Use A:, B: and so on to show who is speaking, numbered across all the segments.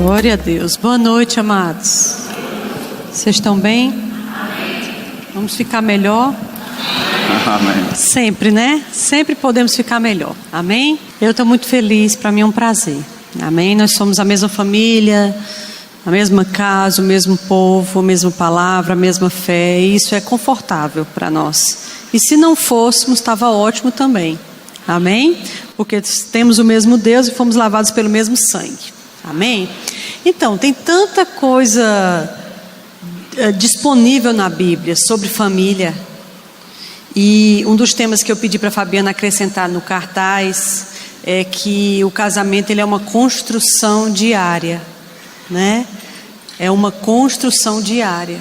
A: Glória a Deus. Boa noite, amados. Vocês estão bem? Vamos ficar melhor?
B: Amém.
A: Sempre, né? Sempre podemos ficar melhor. Amém? Eu estou muito feliz, para mim é um prazer. Amém? Nós somos a mesma família, a mesma casa, o mesmo povo, a mesma palavra, a mesma fé. E isso é confortável para nós. E se não fôssemos, estava ótimo também. Amém? Porque temos o mesmo Deus e fomos lavados pelo mesmo sangue. Amém? Então, tem tanta coisa disponível na Bíblia sobre família. E um dos temas que eu pedi para a Fabiana acrescentar no cartaz é que o casamento ele é uma construção diária, né? É uma construção diária.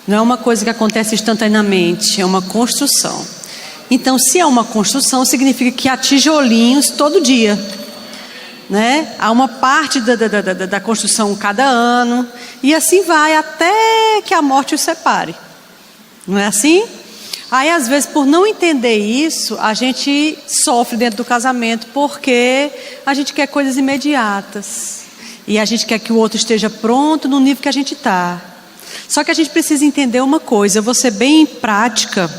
A: Não é uma coisa que acontece instantaneamente, é uma construção. Então, se é uma construção, significa que há tijolinhos todo dia, né? Há uma parte da construção cada ano, e assim vai até que a morte os separe. Não é assim? Aí, às vezes, por não entender isso, a gente sofre dentro do casamento, porque a gente quer coisas imediatas. E a gente quer que o outro esteja pronto no nível que a gente está. Só que a gente precisa entender uma coisa, eu vou ser bem prática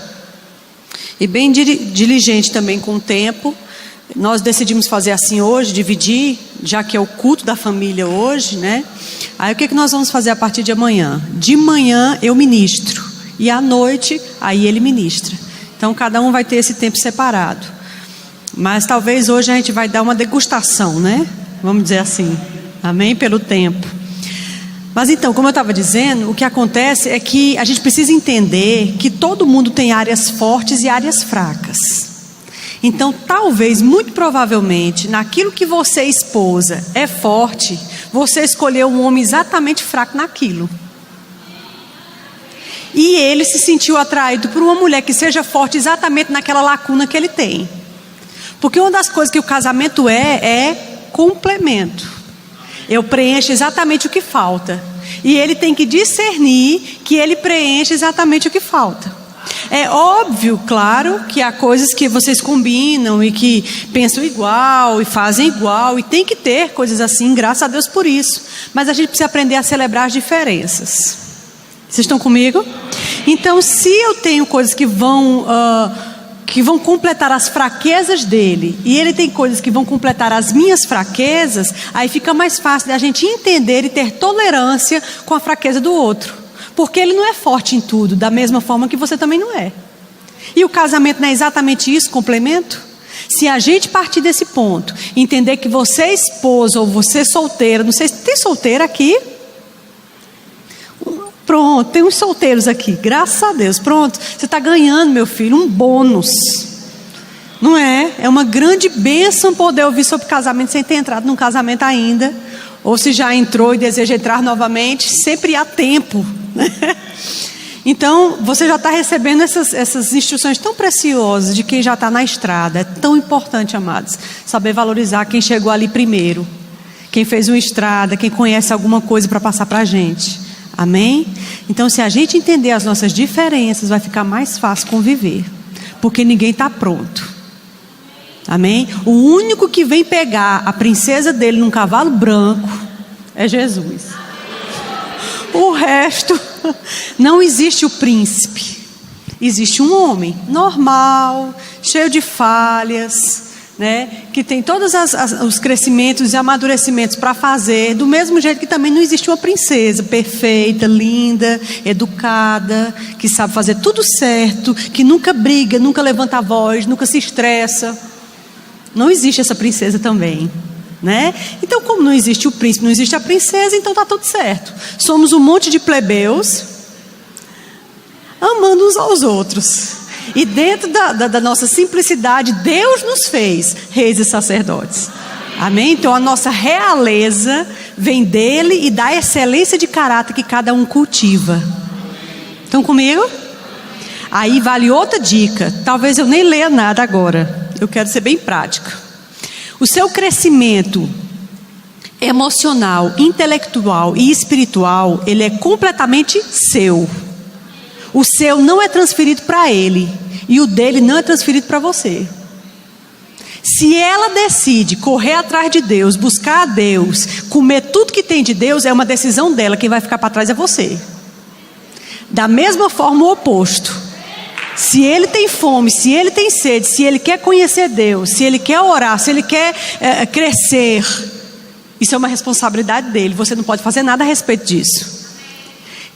A: e bem diligente também com o tempo. Nós decidimos fazer assim hoje, dividir, já que é o culto da família hoje, né? Aí o que nós vamos fazer a partir de amanhã? De manhã eu ministro e à noite aí ele ministra. Então cada um vai ter esse tempo separado. Mas talvez hoje a gente vai dar uma degustação, né? Vamos dizer assim. Amém? Pelo tempo. Mas então, como eu estava dizendo, o que acontece é que a gente precisa entender que todo mundo tem áreas fortes e áreas fracas. Então, talvez, muito provavelmente, naquilo que você, esposa, é forte, você escolheu um homem exatamente fraco naquilo. E ele se sentiu atraído por uma mulher que seja forte exatamente naquela lacuna que ele tem. Porque uma das coisas que o casamento é complemento. Eu preencho exatamente o que falta. E ele tem que discernir que ele preenche exatamente o que falta. É óbvio, claro, que há coisas que vocês combinam e que pensam igual e fazem igual. E tem que ter coisas assim, graças a Deus por isso. Mas a gente precisa aprender a celebrar as diferenças. Vocês estão comigo? Então, se eu tenho coisas que vão completar as fraquezas dele, e ele tem coisas que vão completar as minhas fraquezas, aí fica mais fácil da gente entender e ter tolerância com a fraqueza do outro, porque ele não é forte em tudo, da mesma forma que você também não é. E o casamento não é exatamente isso, complemento? Se a gente partir desse ponto, entender que você é esposa ou você é solteira, não sei se tem solteira aqui. Pronto, tem uns solteiros aqui, graças a Deus. Pronto, você está ganhando, meu filho, um bônus. Não é? É uma grande bênção poder ouvir sobre casamento sem ter entrado num casamento ainda. Ou se já entrou e deseja entrar novamente, sempre há tempo, né? Então, você já está recebendo essas instruções tão preciosas de quem já está na estrada. É tão importante, amados, saber valorizar quem chegou ali primeiro, quem fez uma estrada, quem conhece alguma coisa para passar para a gente. Amém? Então, se a gente entender as nossas diferenças, vai ficar mais fácil conviver, porque ninguém está pronto. Amém? O único que vem pegar a princesa dele num cavalo branco é Jesus. O resto, não existe o príncipe. Existe um homem normal, cheio de falhas, né? Que tem todos os crescimentos e amadurecimentos para fazer, do mesmo jeito que também não existe uma princesa perfeita, linda, educada, que sabe fazer tudo certo, que nunca briga, nunca levanta a voz, nunca se estressa. Não existe essa princesa também, né? Então, como não existe o príncipe, não existe a princesa, então está tudo certo. Somos um monte de plebeus amando uns aos outros. E dentro da nossa simplicidade, Deus nos fez reis e sacerdotes. Amém? Então a nossa realeza vem dele e da excelência de caráter que cada um cultiva. Estão comigo? Aí vale outra dica. Talvez eu nem leia nada agora. Eu quero ser bem prática. O seu crescimento emocional, intelectual e espiritual, ele é completamente seu. O seu não é transferido para ele, e o dele não é transferido para você. Se ela decide correr atrás de Deus, buscar a Deus, comer tudo que tem de Deus é uma decisão dela, quem vai ficar para trás é você. Da mesma forma, o oposto. Se ele tem fome, se ele tem sede, se ele quer conhecer Deus, se ele quer orar, se ele quer crescer, isso é uma responsabilidade dele. Você não pode fazer nada a respeito disso.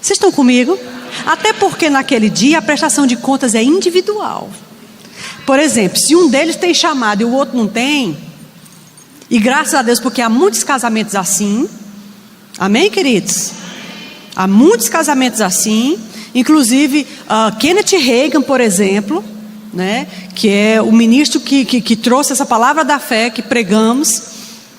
A: Vocês estão comigo? Até porque naquele dia a prestação de contas é individual. Por exemplo, se um deles tem chamado e o outro não tem, e graças a Deus, porque há muitos casamentos assim, amém, queridos? Há muitos casamentos assim, inclusive Kenneth Hagin, por exemplo, né, que é o ministro que trouxe essa palavra da fé que pregamos,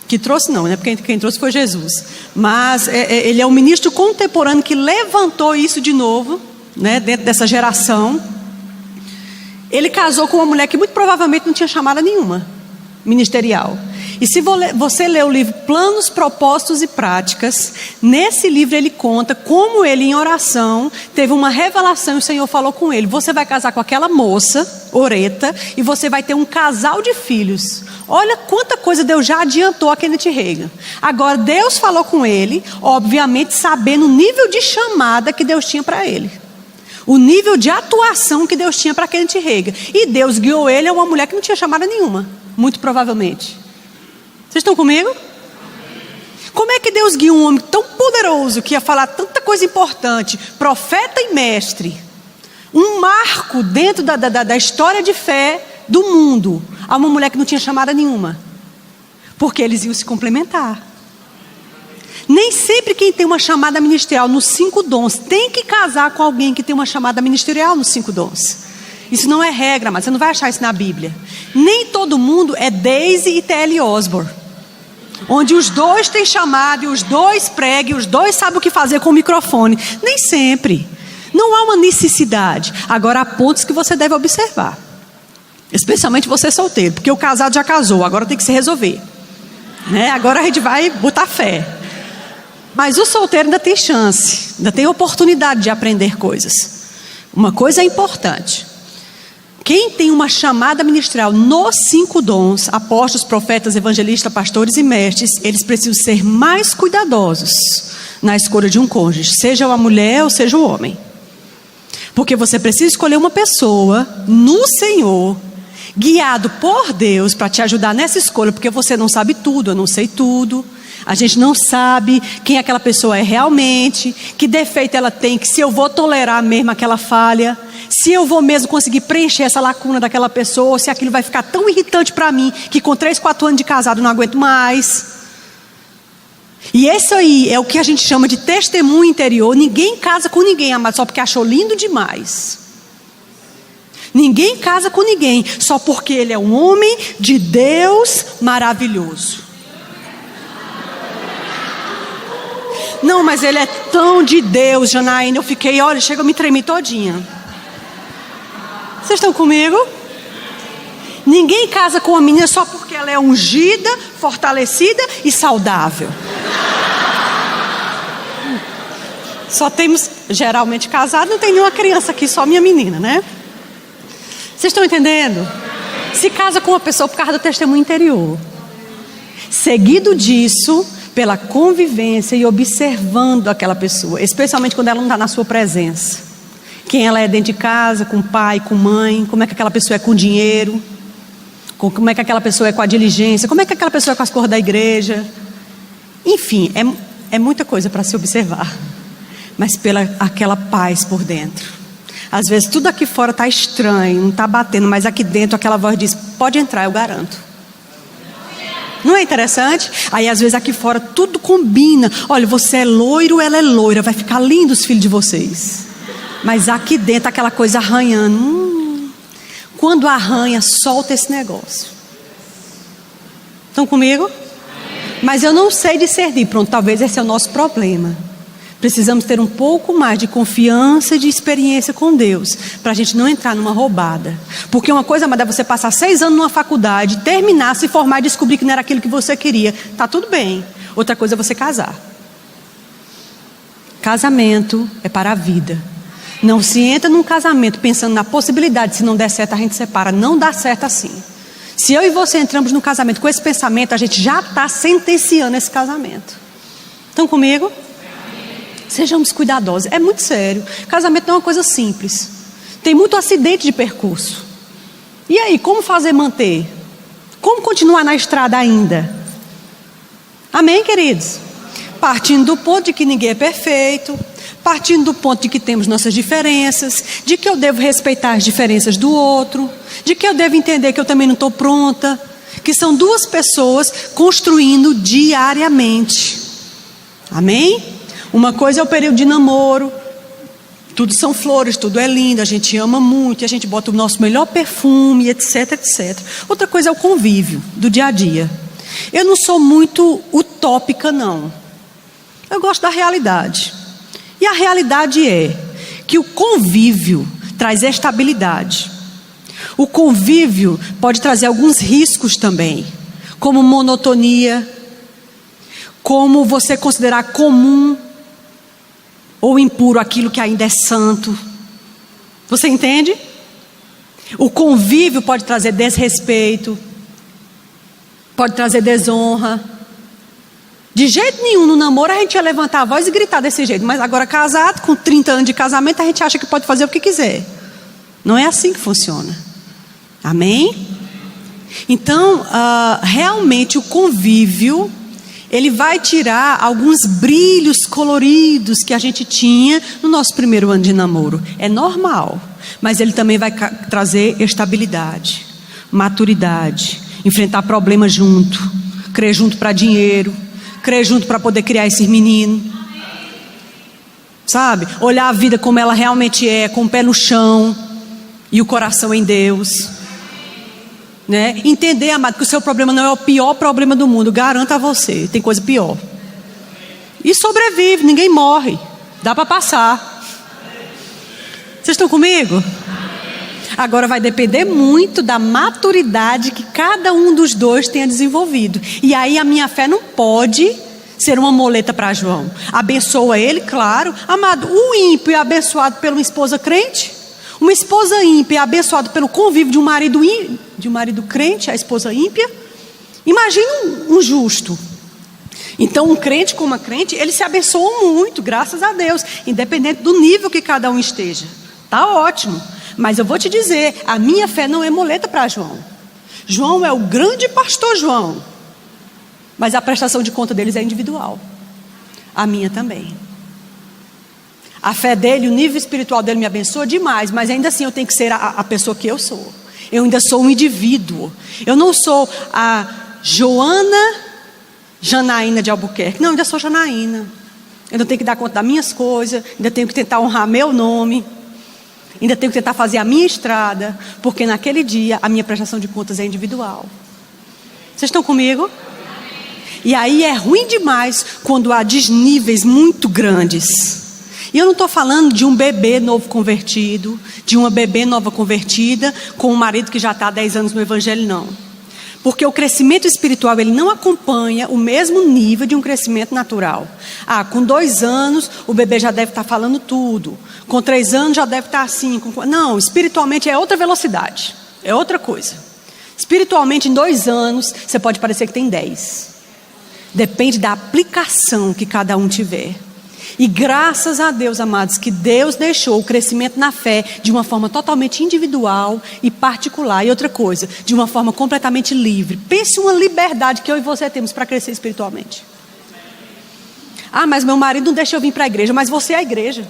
A: que trouxe não, né, porque quem trouxe foi Jesus, mas ele é um ministro contemporâneo que levantou isso de novo, né, dentro dessa geração. Ele casou com uma mulher que muito provavelmente não tinha chamada nenhuma ministerial. E se você ler o livro Planos, Propósitos e Práticas, nesse livro ele conta como ele em oração teve uma revelação e o Senhor falou com ele: você vai casar com aquela moça, Oreta, e você vai ter um casal de filhos. Olha quanta coisa Deus já adiantou a Kenneth Hagin. Agora Deus falou com ele, obviamente sabendo o nível de chamada que Deus tinha para ele, o nível de atuação que Deus tinha para Kenneth Hagin. E Deus guiou ele a uma mulher que não tinha chamada nenhuma, muito provavelmente. Vocês estão comigo? Como é que Deus guia um homem tão poderoso, que ia falar tanta coisa importante, profeta e mestre, um marco dentro da história de fé do mundo, a uma mulher que não tinha chamada nenhuma? Porque eles iam se complementar. Nem sempre quem tem uma chamada ministerial nos 5 dons tem que casar com alguém que tem uma chamada ministerial nos 5 dons. Isso não é regra, mas você não vai achar isso na Bíblia. Nem todo mundo é Daisy e T.L. Osborne, onde os dois têm chamado e os dois pregam e os dois sabem o que fazer com o microfone. Nem sempre. Não há uma necessidade. Agora há pontos que você deve observar, especialmente você solteiro, porque o casado já casou, agora tem que se resolver, né? Agora a gente vai botar fé. Mas o solteiro ainda tem chance, ainda tem oportunidade de aprender coisas. Uma coisa é importante: quem tem uma chamada ministerial nos 5 dons, apóstolos, profetas, evangelistas, pastores e mestres, eles precisam ser mais cuidadosos na escolha de um cônjuge, seja uma mulher ou seja um homem. Porque você precisa escolher uma pessoa no Senhor, guiado por Deus, para te ajudar nessa escolha, porque você não sabe tudo, eu não sei tudo. A gente não sabe quem aquela pessoa é realmente, que defeito ela tem, que se eu vou tolerar mesmo aquela falha, se eu vou mesmo conseguir preencher essa lacuna daquela pessoa, ou se aquilo vai ficar tão irritante para mim, que com 3, 4 anos de casado eu não aguento mais. E isso aí é o que a gente chama de testemunho interior. Ninguém casa com ninguém, amado, só porque achou lindo demais. Ninguém casa com ninguém só porque ele é um homem de Deus maravilhoso. Não, mas ele é tão de Deus, Janaína. Eu fiquei, olha, chega, eu me tremi todinha. Vocês estão comigo? Ninguém casa com uma menina só porque ela é ungida, fortalecida e saudável. Só temos, geralmente casado, não tem nenhuma criança aqui, só minha menina, né? Vocês estão entendendo? Se casa com uma pessoa por causa do testemunho interior. Seguido disso, pela convivência e observando aquela pessoa, especialmente quando ela não está na sua presença. Quem ela é dentro de casa, com pai, com mãe, como é que aquela pessoa é com dinheiro, como é que aquela pessoa é com a diligência, como é que aquela pessoa é com as coisas da igreja. Enfim, é muita coisa para se observar, mas pela aquela paz por dentro. Às vezes tudo aqui fora está estranho, não está batendo, mas aqui dentro aquela voz diz: pode entrar, eu garanto. Não é interessante? Aí às vezes aqui fora tudo combina. Olha, você é loiro, ela é loira, vai ficar lindo os filhos de vocês. Mas aqui dentro aquela coisa arranhando. Quando arranha, solta esse negócio. Estão comigo? Mas eu não sei discernir. Pronto, talvez esse é o nosso problema. Precisamos ter um pouco mais de confiança e de experiência com Deus, para a gente não entrar numa roubada. Porque uma coisa é você passar 6 anos numa faculdade, terminar, se formar e descobrir que não era aquilo que você queria. Tá tudo bem. Outra coisa é você casar. Casamento é para a vida. Não se entra num casamento pensando na possibilidade, se não der certo a gente separa. Não dá certo assim. Se eu e você entramos no casamento com esse pensamento, a gente já está sentenciando esse casamento. Estão comigo? Sejamos cuidadosos. É muito sério. Casamento não é uma coisa simples. Tem muito acidente de percurso. E aí, como fazer manter? Como continuar na estrada ainda? Amém, queridos? Partindo do ponto de que ninguém é perfeito, partindo do ponto de que temos nossas diferenças, de que eu devo respeitar as diferenças do outro, de que eu devo entender que eu também não estou pronta, que são duas pessoas construindo diariamente. Amém? Uma coisa é o período de namoro, tudo são flores, tudo é lindo, a gente ama muito, a gente bota o nosso melhor perfume, etc, etc. Outra coisa é o convívio do dia a dia. Eu não sou muito utópica, não. Eu gosto da realidade. E a realidade é que o convívio traz estabilidade. O convívio pode trazer alguns riscos também, como monotonia, como você considerar comum ou impuro aquilo que ainda é santo. Você entende? O convívio pode trazer desrespeito, pode trazer desonra. De jeito nenhum no namoro a gente ia levantar a voz e gritar desse jeito, mas agora casado, com 30 anos de casamento, a gente acha que pode fazer o que quiser. Não é assim que funciona. Amém? Então, realmente o convívio, ele vai tirar alguns brilhos coloridos que a gente tinha no nosso primeiro ano de namoro. É normal, mas ele também vai trazer estabilidade, maturidade, enfrentar problemas junto, crer junto para dinheiro, crer junto para poder criar esses meninos. Sabe? Olhar a vida como ela realmente é, com o pé no chão e o coração em Deus. Né? Entender, amado, que o seu problema não é o pior problema do mundo. Garanto a você, tem coisa pior. E sobrevive, ninguém morre. Dá para passar. Vocês estão comigo? Agora vai depender muito da maturidade que cada um dos dois tenha desenvolvido. E aí a minha fé não pode ser uma muleta para João. Abençoa ele, claro. Amado, o ímpio é abençoado por uma esposa crente? Uma esposa ímpia é abençoada pelo convívio de um marido crente, a esposa ímpia? Imagine um justo. Então um crente com uma crente, eles se abençoam muito, graças a Deus, independente do nível que cada um esteja. Tá ótimo. Mas eu vou te dizer, a minha fé não é muleta para João. João é o grande pastor João. Mas a prestação de conta deles é individual. A minha também. A fé dele, o nível espiritual dele me abençoa demais, mas ainda assim eu tenho que ser a pessoa que eu sou. Eu ainda sou um indivíduo. Eu não sou a Janaína de Albuquerque. Não, eu ainda sou Janaína. Eu ainda tenho que dar conta das minhas coisas, ainda tenho que tentar honrar meu nome, ainda tenho que tentar fazer a minha estrada, porque naquele dia a minha prestação de contas é individual. Vocês estão comigo? E aí é ruim demais quando há desníveis muito grandes. E eu não estou falando de um bebê novo convertido, de uma bebê nova convertida com um marido que já está há 10 anos no evangelho, não. Porque o crescimento espiritual, ele não acompanha o mesmo nível de um crescimento natural. Com 2 anos o bebê já deve estar falando tudo. Com 3 anos já deve estar assim. Não, espiritualmente é outra velocidade. É outra coisa. Espiritualmente em 2 anos você pode parecer que tem 10. Depende da aplicação que cada um tiver. E graças a Deus, amados, que Deus deixou o crescimento na fé de uma forma totalmente individual e particular. E outra coisa, de uma forma completamente livre. Pense uma liberdade que eu e você temos para crescer espiritualmente. Mas meu marido não deixa eu vir para a igreja. Mas você é a igreja.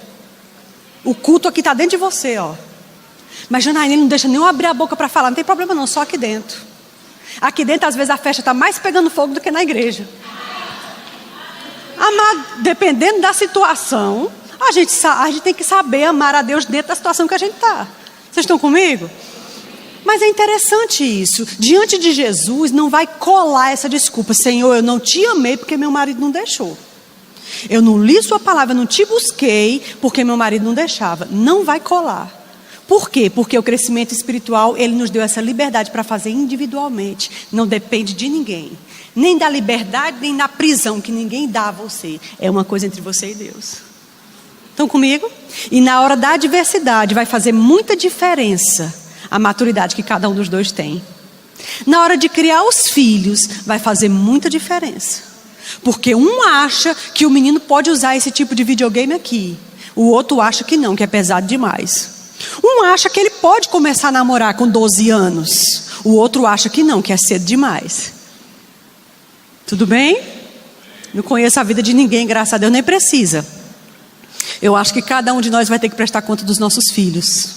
A: O culto aqui está dentro de você, ó. Mas Janaína, ele não deixa nem eu abrir a boca para falar. Não tem problema não, só aqui dentro. Aqui dentro, às vezes, a festa está mais pegando fogo do que na igreja. Amado, dependendo da situação, a gente tem que saber amar a Deus dentro da situação que a gente está. Vocês estão comigo? Mas é interessante isso. Diante de Jesus não vai colar essa desculpa. Senhor, eu não te amei porque meu marido não deixou. Eu não li sua palavra, eu não te busquei porque meu marido não deixava. Não vai colar. Por quê? Porque o crescimento espiritual, ele nos deu essa liberdade para fazer individualmente. Não depende de ninguém. Nem da liberdade, nem da prisão que ninguém dá a você. É uma coisa entre você e Deus. Estão comigo? E na hora da adversidade vai fazer muita diferença a maturidade que cada um dos dois tem. Na hora de criar os filhos vai fazer muita diferença. Porque um acha que o menino pode usar esse tipo de videogame aqui. O outro acha que não, que é pesado demais. Um acha que ele pode começar a namorar com 12 anos. O outro acha que não, que é cedo demais. Tudo bem? Não conheço a vida de ninguém, graças a Deus, nem precisa. Eu acho que cada um de nós vai ter que prestar conta dos nossos filhos.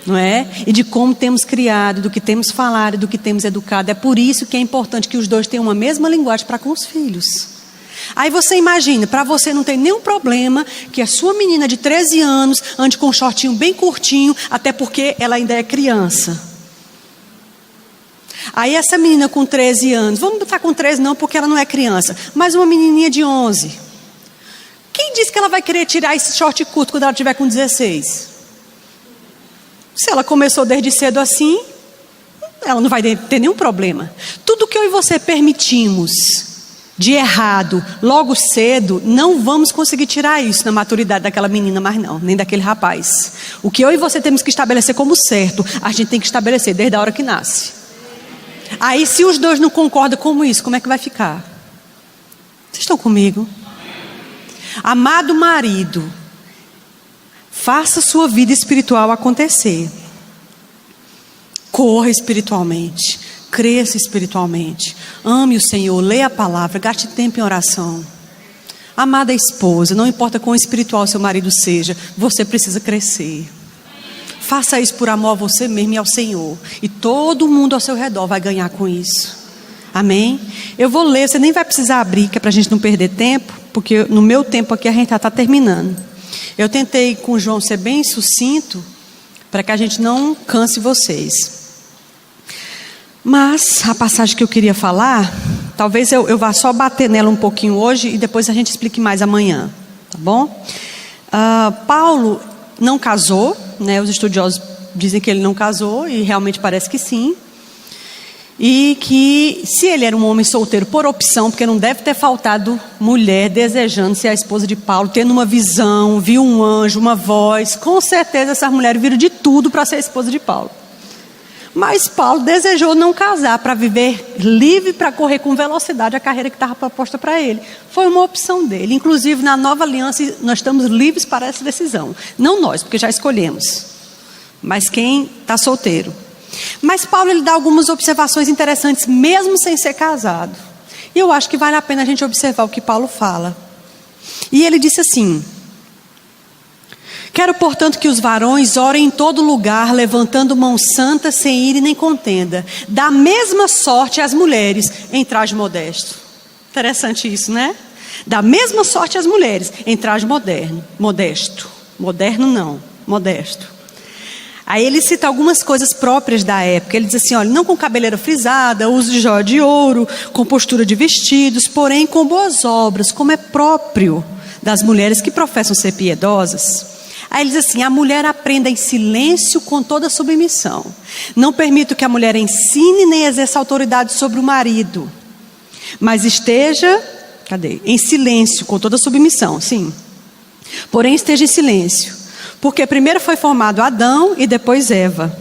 A: Não é? E de como temos criado, do que temos falado, do que temos educado. É por isso que é importante que os dois tenham uma mesma linguagem para com os filhos. Aí você imagina, para você não tem nenhum problema que a sua menina de 13 anos ande com um shortinho bem curtinho, até porque ela ainda é criança. Aí essa menina com 13 anos, vamos botar com 13 não, porque ela não é criança, mas uma menininha de 11. Quem disse que ela vai querer tirar esse short curto quando ela tiver com 16? Se ela começou desde cedo assim, ela não vai ter nenhum problema. Tudo que eu e você permitimos de errado logo cedo, não vamos conseguir tirar isso na maturidade daquela menina mais não, nem daquele rapaz. O que eu e você temos que estabelecer como certo, a gente tem que estabelecer desde a hora que nasce. Aí se os dois não concordam com isso, como é que vai ficar? Vocês estão comigo? Amado marido, faça sua vida espiritual acontecer. Corra espiritualmente, cresça espiritualmente, ame o Senhor, leia a palavra, gaste tempo em oração. Amada esposa, não importa quão espiritual seu marido seja, você precisa crescer. Faça isso por amor a você mesmo e ao Senhor, e todo mundo ao seu redor vai ganhar com isso. Amém? Eu vou ler, você nem vai precisar abrir, que é para a gente não perder tempo, porque no meu tempo aqui a gente está terminando. Eu tentei com o João ser bem sucinto, para que a gente não canse vocês. Mas a passagem que eu queria falar, talvez eu vá só bater nela um pouquinho hoje, e depois a gente explique mais amanhã, tá bom? Paulo não casou, né? Os estudiosos dizem que ele não casou, e realmente parece que sim. E que se ele era um homem solteiro por opção, porque não deve ter faltado mulher desejando ser a esposa de Paulo, tendo uma visão, viu um anjo, uma voz, com certeza essas mulheres viram de tudo para ser a esposa de Paulo. Mas Paulo desejou não casar para viver livre, para correr com velocidade a carreira que estava proposta para ele. Foi uma opção dele. Inclusive na nova aliança nós estamos livres para essa decisão. Não nós, porque já escolhemos, mas quem está solteiro. Mas Paulo ele dá algumas observações interessantes, mesmo sem ser casado. E eu acho que vale a pena a gente observar o que Paulo fala. E ele disse assim: quero, portanto, que os varões orem em todo lugar, levantando mãos santas, sem ira nem contenda. Da mesma sorte as mulheres, em traje modesto. Interessante isso, né? Da mesma sorte as mulheres, em traje modesto. Moderno não, modesto. Aí ele cita algumas coisas próprias da época. Ele diz assim, olha, não com cabeleira frisada, uso de joia de ouro, com postura de vestidos, porém com boas obras, como é próprio das mulheres que professam ser piedosas. Aí ele diz assim, a mulher aprenda em silêncio com toda submissão. Não permito que a mulher ensine nem exerça autoridade sobre o marido, mas esteja, em silêncio com toda submissão, sim. Porém esteja em silêncio. Porque primeiro foi formado Adão e depois Eva.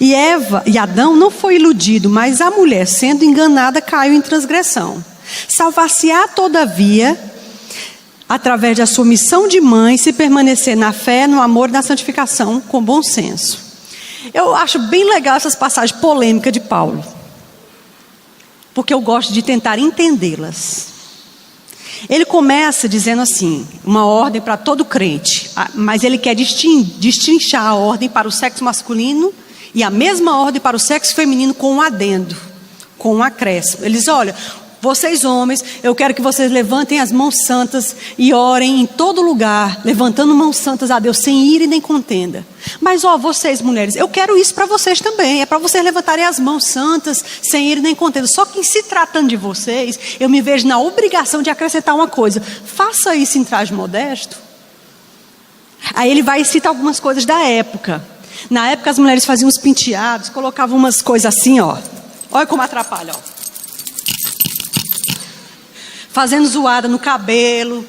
A: E Adão não foi iludido, mas a mulher, sendo enganada, caiu em transgressão. Salvar-se-á, todavia, através da sua missão de mãe, se permanecer na fé, no amor e na santificação, com bom senso. Eu acho bem legal essas passagens polêmicas de Paulo, porque eu gosto de tentar entendê-las. Ele começa dizendo assim, uma ordem para todo crente, mas ele quer destrinchar a ordem para o sexo masculino e a mesma ordem para o sexo feminino com um adendo, com um acréscimo. Ele diz, olha, vocês homens, eu quero que vocês levantem as mãos santas e orem em todo lugar, levantando mãos santas a Deus, sem ira e nem contenda. Mas vocês mulheres, eu quero isso para vocês também, é para vocês levantarem as mãos santas, sem ira e nem contenda. Só que se tratando de vocês, eu me vejo na obrigação de acrescentar uma coisa, faça isso em traje modesto. Aí ele vai citar algumas coisas da época. Na época as mulheres faziam uns penteados, colocavam umas coisas assim, ó. Olha como atrapalha, ó. Fazendo zoada no cabelo,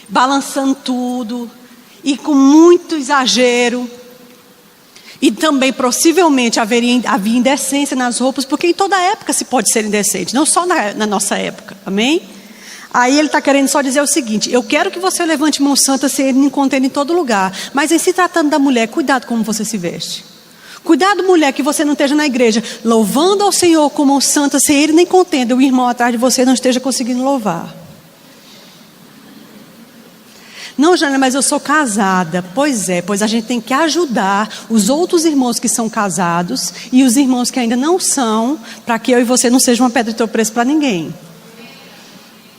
A: balançando tudo, e com muito exagero. E também, possivelmente, havia indecência nas roupas, porque em toda época se pode ser indecente, não só na nossa época, amém? Aí ele está querendo só dizer o seguinte: eu quero que você levante mão santa se ele me contendo em todo lugar, mas em se tratando da mulher, cuidado como você se veste. Cuidado, mulher, que você não esteja na igreja louvando ao Senhor com mão santa, se ele nem contendo, o irmão atrás de você não esteja conseguindo louvar. Não, Jana, mas eu sou casada. Pois a gente tem que ajudar os outros irmãos que são casados e os irmãos que ainda não são, para que eu e você não seja uma pedra de tropeço para ninguém.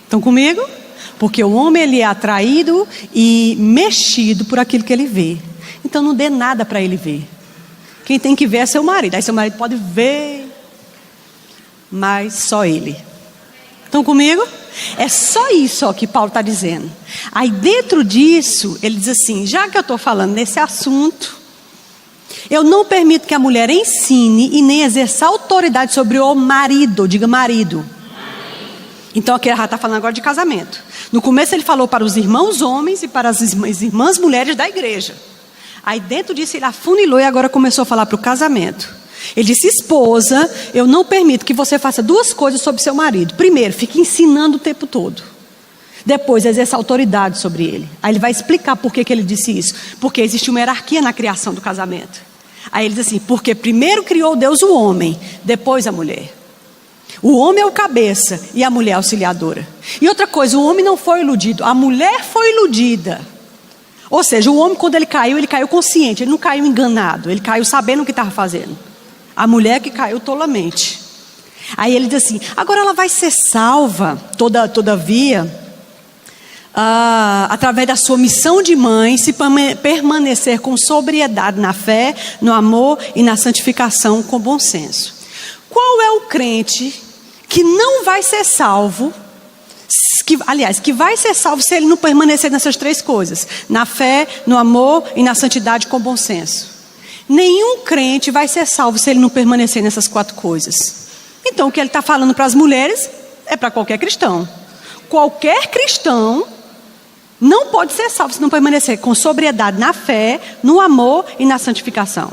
A: Estão comigo? Porque o homem, ele é atraído e mexido por aquilo que ele vê. Então não dê nada para ele ver. Quem tem que ver é seu marido. Aí seu marido pode ver, mas só ele. Estão comigo? É só isso ó, que Paulo está dizendo. Aí dentro disso, ele diz assim: já que eu estou falando nesse assunto, eu não permito que a mulher ensine e nem exerça autoridade sobre o marido. Diga marido. Então aqui ele já está falando agora de casamento. No começo ele falou para os irmãos homens e para as irmãs mulheres da igreja. Aí dentro disso ele afunilou e agora começou a falar para o casamento. Ele disse: esposa, eu não permito que você faça duas coisas sobre seu marido. Primeiro, fique ensinando o tempo todo. Depois, exerça autoridade sobre ele. Aí ele vai explicar por que ele disse isso. Porque existe uma hierarquia na criação do casamento. Aí ele diz assim: porque primeiro criou Deus o homem, depois a mulher. O homem é o cabeça e a mulher é a auxiliadora. E outra coisa, o homem não foi iludido, a mulher foi iludida. Ou seja, o homem, quando ele caiu consciente, ele não caiu enganado, ele caiu sabendo o que estava fazendo. A mulher que caiu tolamente. Aí ele diz assim: agora ela vai ser salva, todavia, através da sua missão de mãe, se permanecer com sobriedade na fé, no amor e na santificação com bom senso. Qual é o crente que não vai ser salvo, que vai ser salvo se ele não permanecer nessas três coisas: na fé, no amor e na santidade com bom senso? Nenhum crente vai ser salvo se ele não permanecer nessas quatro coisas. Então o que ele está falando para as mulheres é para qualquer cristão. Qualquer cristão não pode ser salvo se não permanecer com sobriedade na fé, no amor e na santificação.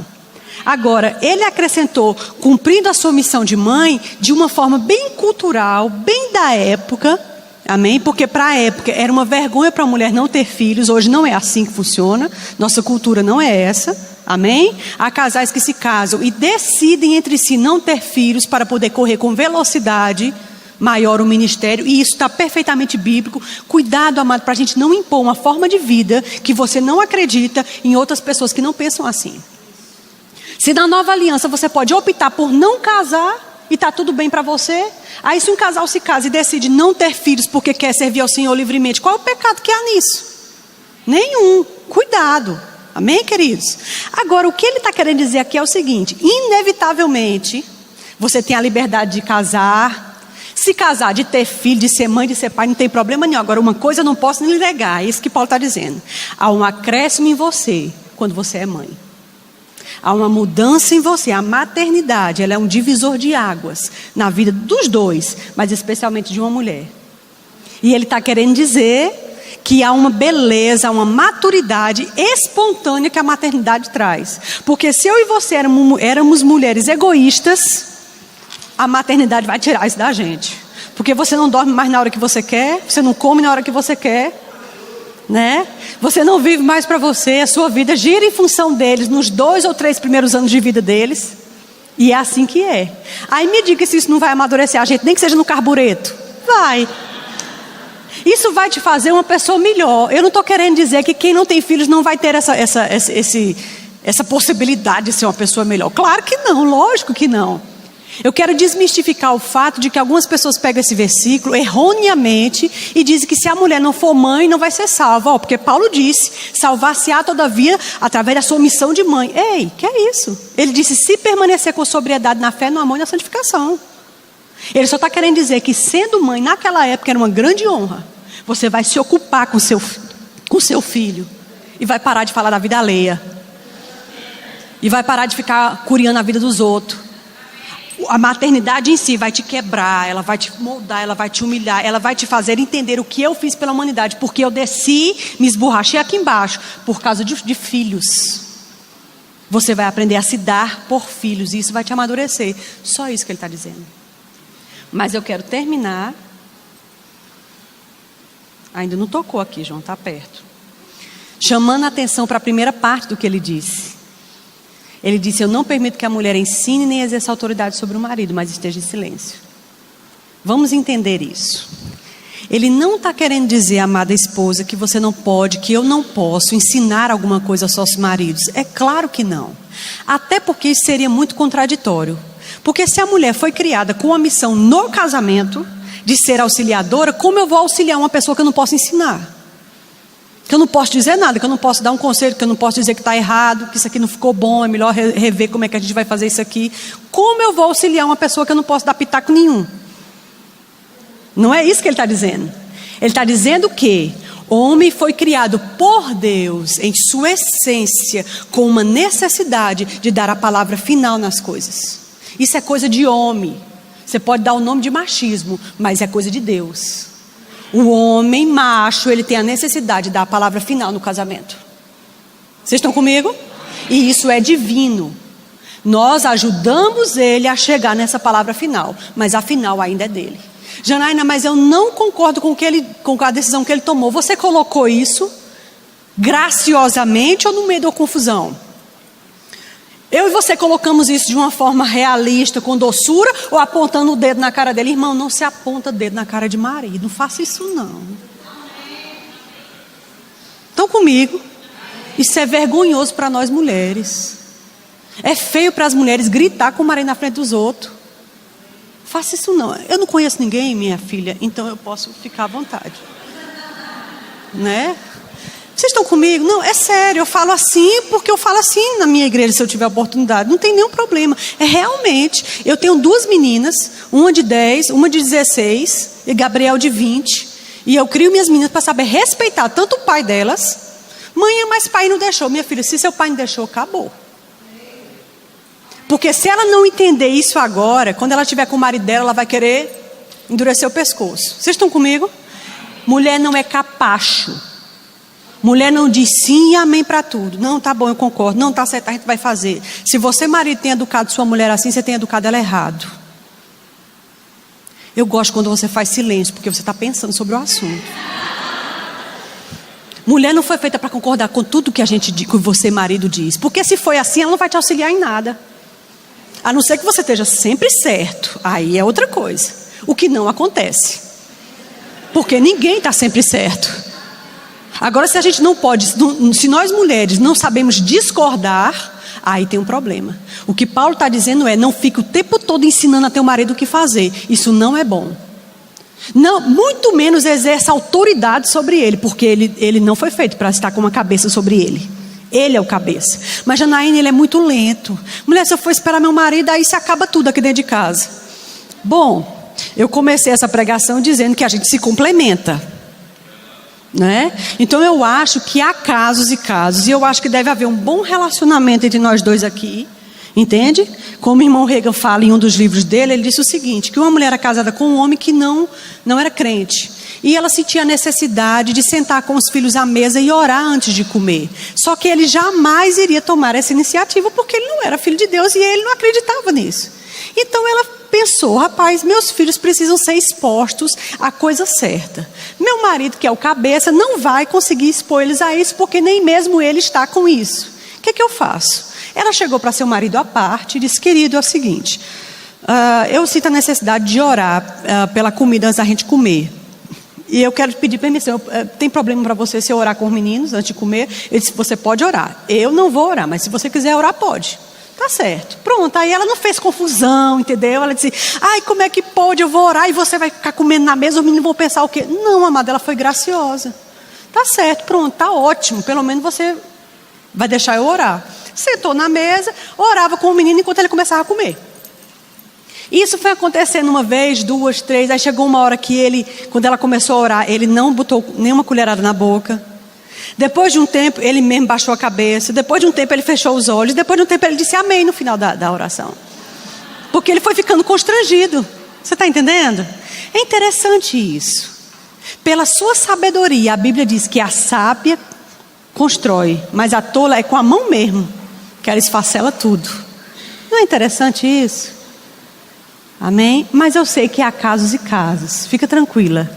A: Agora, ele acrescentou, cumprindo a sua missão de mãe, de uma forma bem cultural, bem da época, amém? Porque para a época era uma vergonha para a mulher não ter filhos. Hoje não é assim que funciona, nossa cultura não é essa, amém? Há casais que se casam e decidem entre si não ter filhos para poder correr com velocidade maior o ministério, e isso está perfeitamente bíblico. Cuidado, amado, para a gente não impor uma forma de vida que você não acredita em outras pessoas que não pensam assim. Se na nova aliança você pode optar por não casar e está tudo bem para você, aí se um casal se casa e decide não ter filhos porque quer servir ao Senhor livremente, qual é o pecado que há nisso? Nenhum. Cuidado, amém, queridos? Agora, o que ele está querendo dizer aqui é o seguinte: inevitavelmente você tem a liberdade de casar, se casar, de ter filho, de ser mãe, de ser pai, não tem problema nenhum. Agora, uma coisa eu não posso nem negar, é isso que Paulo está dizendo: há um acréscimo em você quando você é mãe. Há uma mudança em você. A maternidade, ela é um divisor de águas na vida dos dois, mas especialmente de uma mulher. E ele está querendo dizer que há uma beleza, uma maturidade espontânea que a maternidade traz. Porque se eu e você éramos mulheres egoístas, a maternidade vai tirar isso da gente. Porque você não dorme mais na hora que você quer, você não come na hora que você quer, né? Você não vive mais para você, a sua vida gira em função deles nos 2 ou 3 primeiros anos de vida deles. E é assim que é. Aí me diga se isso não vai amadurecer a gente, nem que seja no carbureto. Vai. Isso vai te fazer uma pessoa melhor. Eu não estou querendo dizer que quem não tem filhos não vai ter essa possibilidade de ser uma pessoa melhor. Claro que não, lógico que não. Eu quero desmistificar o fato de que algumas pessoas pegam esse versículo erroneamente e dizem que se a mulher não for mãe, não vai ser salva. Porque Paulo disse: salvar-se-á todavia através da sua missão de mãe. Ei, que é isso? Ele disse: se permanecer com sobriedade na fé, no amor e na santificação. Ele só está querendo dizer que sendo mãe naquela época era uma grande honra. Você vai se ocupar com seu filho e vai parar de falar da vida alheia. E vai parar de ficar curiando a vida dos outros. A maternidade em si vai te quebrar, ela vai te moldar, ela vai te humilhar, ela vai te fazer entender o que eu fiz pela humanidade, porque eu desci, me esborrachei aqui embaixo por causa de filhos. Você vai aprender a se dar por filhos e isso vai te amadurecer. Só isso que ele está dizendo. Mas eu quero terminar. Ainda não tocou aqui, João, está perto. Chamando a atenção para a primeira parte do que ele disse. Ele disse: eu não permito que a mulher ensine nem exerça autoridade sobre o marido, mas esteja em silêncio. Vamos entender isso. Ele não está querendo dizer, amada esposa, que você não pode, que eu não posso ensinar alguma coisa aos seus maridos. É claro que não. Até porque isso seria muito contraditório. Porque se a mulher foi criada com a missão no casamento de ser auxiliadora, como eu vou auxiliar uma pessoa que eu não posso ensinar? Que eu não posso dizer nada, que eu não posso dar um conselho, que eu não posso dizer que está errado, que isso aqui não ficou bom, é melhor rever como é que a gente vai fazer isso aqui. Como eu vou auxiliar uma pessoa que eu não posso dar pitaco nenhum? Não é isso que ele está dizendo. Ele está dizendo que o homem foi criado por Deus, em sua essência, com uma necessidade de dar a palavra final nas coisas. Isso é coisa de homem. Você pode dar o nome de machismo, mas é coisa de Deus. O homem macho, ele tem a necessidade de dar a palavra final no casamento. Vocês estão comigo? E isso é divino. Nós ajudamos ele a chegar nessa palavra final, mas a final ainda é dele. Janaína, mas eu não concordo com a decisão que ele tomou. Você colocou isso graciosamente ou no meio da confusão? Eu e você colocamos isso de uma forma realista, com doçura, ou apontando o dedo na cara dele? Irmão, não se aponta dedo na cara de marido. Não faça isso não. Estão comigo? Isso é vergonhoso para nós mulheres. É feio para as mulheres gritar com o marido na frente dos outros. Faça isso não. Eu não conheço ninguém, minha filha, então eu posso ficar à vontade. Né? Vocês estão comigo? Não, é sério, eu falo assim porque eu falo assim na minha igreja se eu tiver oportunidade. Não tem nenhum problema. É realmente, eu tenho 2 meninas, uma de 10, uma de 16 e Gabriel de 20. E eu crio minhas meninas para saber respeitar tanto o pai delas. Mãe, mas pai não deixou. Minha filha, se seu pai não deixou, acabou. Porque se ela não entender isso agora, quando ela estiver com o marido dela, ela vai querer endurecer o pescoço. Vocês estão comigo? Mulher não é capacho. Mulher não diz sim e amém para tudo. Não, tá bom, eu concordo. Não, tá certo, a gente vai fazer. Se você, marido, tem educado sua mulher assim, você tem educado ela errado. Eu gosto quando você faz silêncio, porque você está pensando sobre o assunto. Mulher não foi feita para concordar com tudo que que você, marido, diz. Porque se foi assim, ela não vai te auxiliar em nada. A não ser que você esteja sempre certo. Aí é outra coisa. O que não acontece. Porque ninguém está sempre certo. Agora, se a gente não pode, se nós mulheres não sabemos discordar, aí tem um problema. O que Paulo está dizendo é: não fique o tempo todo ensinando a teu marido o que fazer. Isso não é bom. Não, muito menos exerça autoridade sobre ele, porque ele não foi feito para estar com uma cabeça sobre ele. Ele é o cabeça. Mas Janaína, ele é muito lento. Mulher, se eu for esperar meu marido, aí se acaba tudo aqui dentro de casa. Bom, eu comecei essa pregação dizendo que a gente se complementa, né? Então eu acho que há casos e casos, e eu acho que deve haver um bom relacionamento entre nós dois aqui. Entende? Como o irmão Reagan fala em um dos livros dele, ele disse o seguinte: que uma mulher era casada com um homem que não era crente. E ela sentia a necessidade de sentar com os filhos à mesa e orar antes de comer. Só que ele jamais iria tomar essa iniciativa, porque ele não era filho de Deus e ele não acreditava nisso. Então ela pensou: rapaz, meus filhos precisam ser expostos à coisa certa. Meu marido, que é o cabeça, não vai conseguir expor eles a isso, porque nem mesmo ele está com isso. O que eu faço? Ela chegou para seu marido à parte e disse: querido, é o seguinte, eu sinto a necessidade de orar pela comida antes da gente comer. E eu quero pedir permissão. Tem problema para você se eu orar com os meninos antes de comer? Ele disse: você pode orar. Eu não vou orar, mas se você quiser orar, pode. Tá certo. Pronto, aí ela não fez confusão, entendeu? Ela disse: ai, como é que pode? Eu vou orar e você vai ficar comendo na mesa, os meninos vão pensar o quê? Não, amada, ela foi graciosa. Tá certo, pronto, tá ótimo. Pelo menos você vai deixar eu orar. Sentou na mesa, orava com o menino enquanto ele começava a comer. Isso foi acontecendo uma vez, 2, 3. Aí chegou uma hora que quando ela começou a orar, ele não botou nenhuma colherada na boca. Depois de um tempo, ele mesmo baixou a cabeça. Depois de um tempo, ele fechou os olhos. Depois de um tempo, ele disse amém no final da oração. Porque ele foi ficando constrangido. Você está entendendo? É interessante isso. Pela sua sabedoria, a Bíblia diz que a sábia constrói, mas a tola é com a mão mesmo que ela esfacela tudo. Não é interessante isso? Amém? Mas eu sei que há casos e casos. Fica tranquila.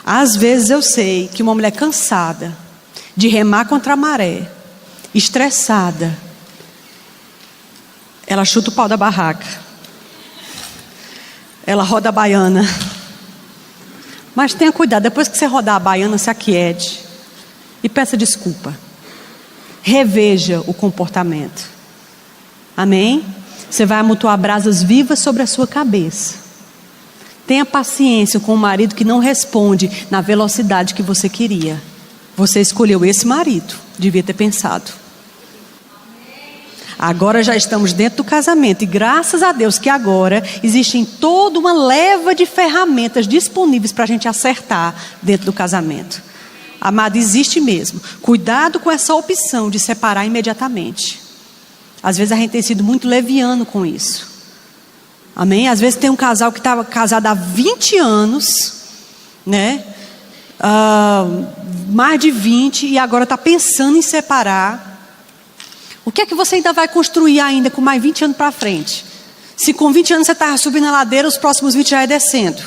A: Às vezes eu sei que uma mulher cansada de remar contra a maré, estressada, ela chuta o pau da barraca, ela roda a baiana. Mas tenha cuidado, depois que você rodar a baiana, se aquiete e peça desculpa. Reveja o comportamento. Amém? Você vai amontoar brasas vivas sobre a sua cabeça. Tenha paciência com o marido que não responde na velocidade que você queria. Você escolheu esse marido, devia ter pensado. Agora já estamos dentro do casamento e graças a Deus que agora existe toda uma leva de ferramentas disponíveis para a gente acertar dentro do casamento. Amado, existe mesmo. Cuidado com essa opção de separar imediatamente. Às vezes a gente tem sido muito leviano com isso. Amém? Às vezes tem um casal que estava casado há 20 anos, né? Mais de 20 e agora está pensando em separar. O que é que você ainda vai construir ainda com mais 20 anos para frente? Se com 20 anos você está subindo a ladeira, os próximos 20 já é descendo.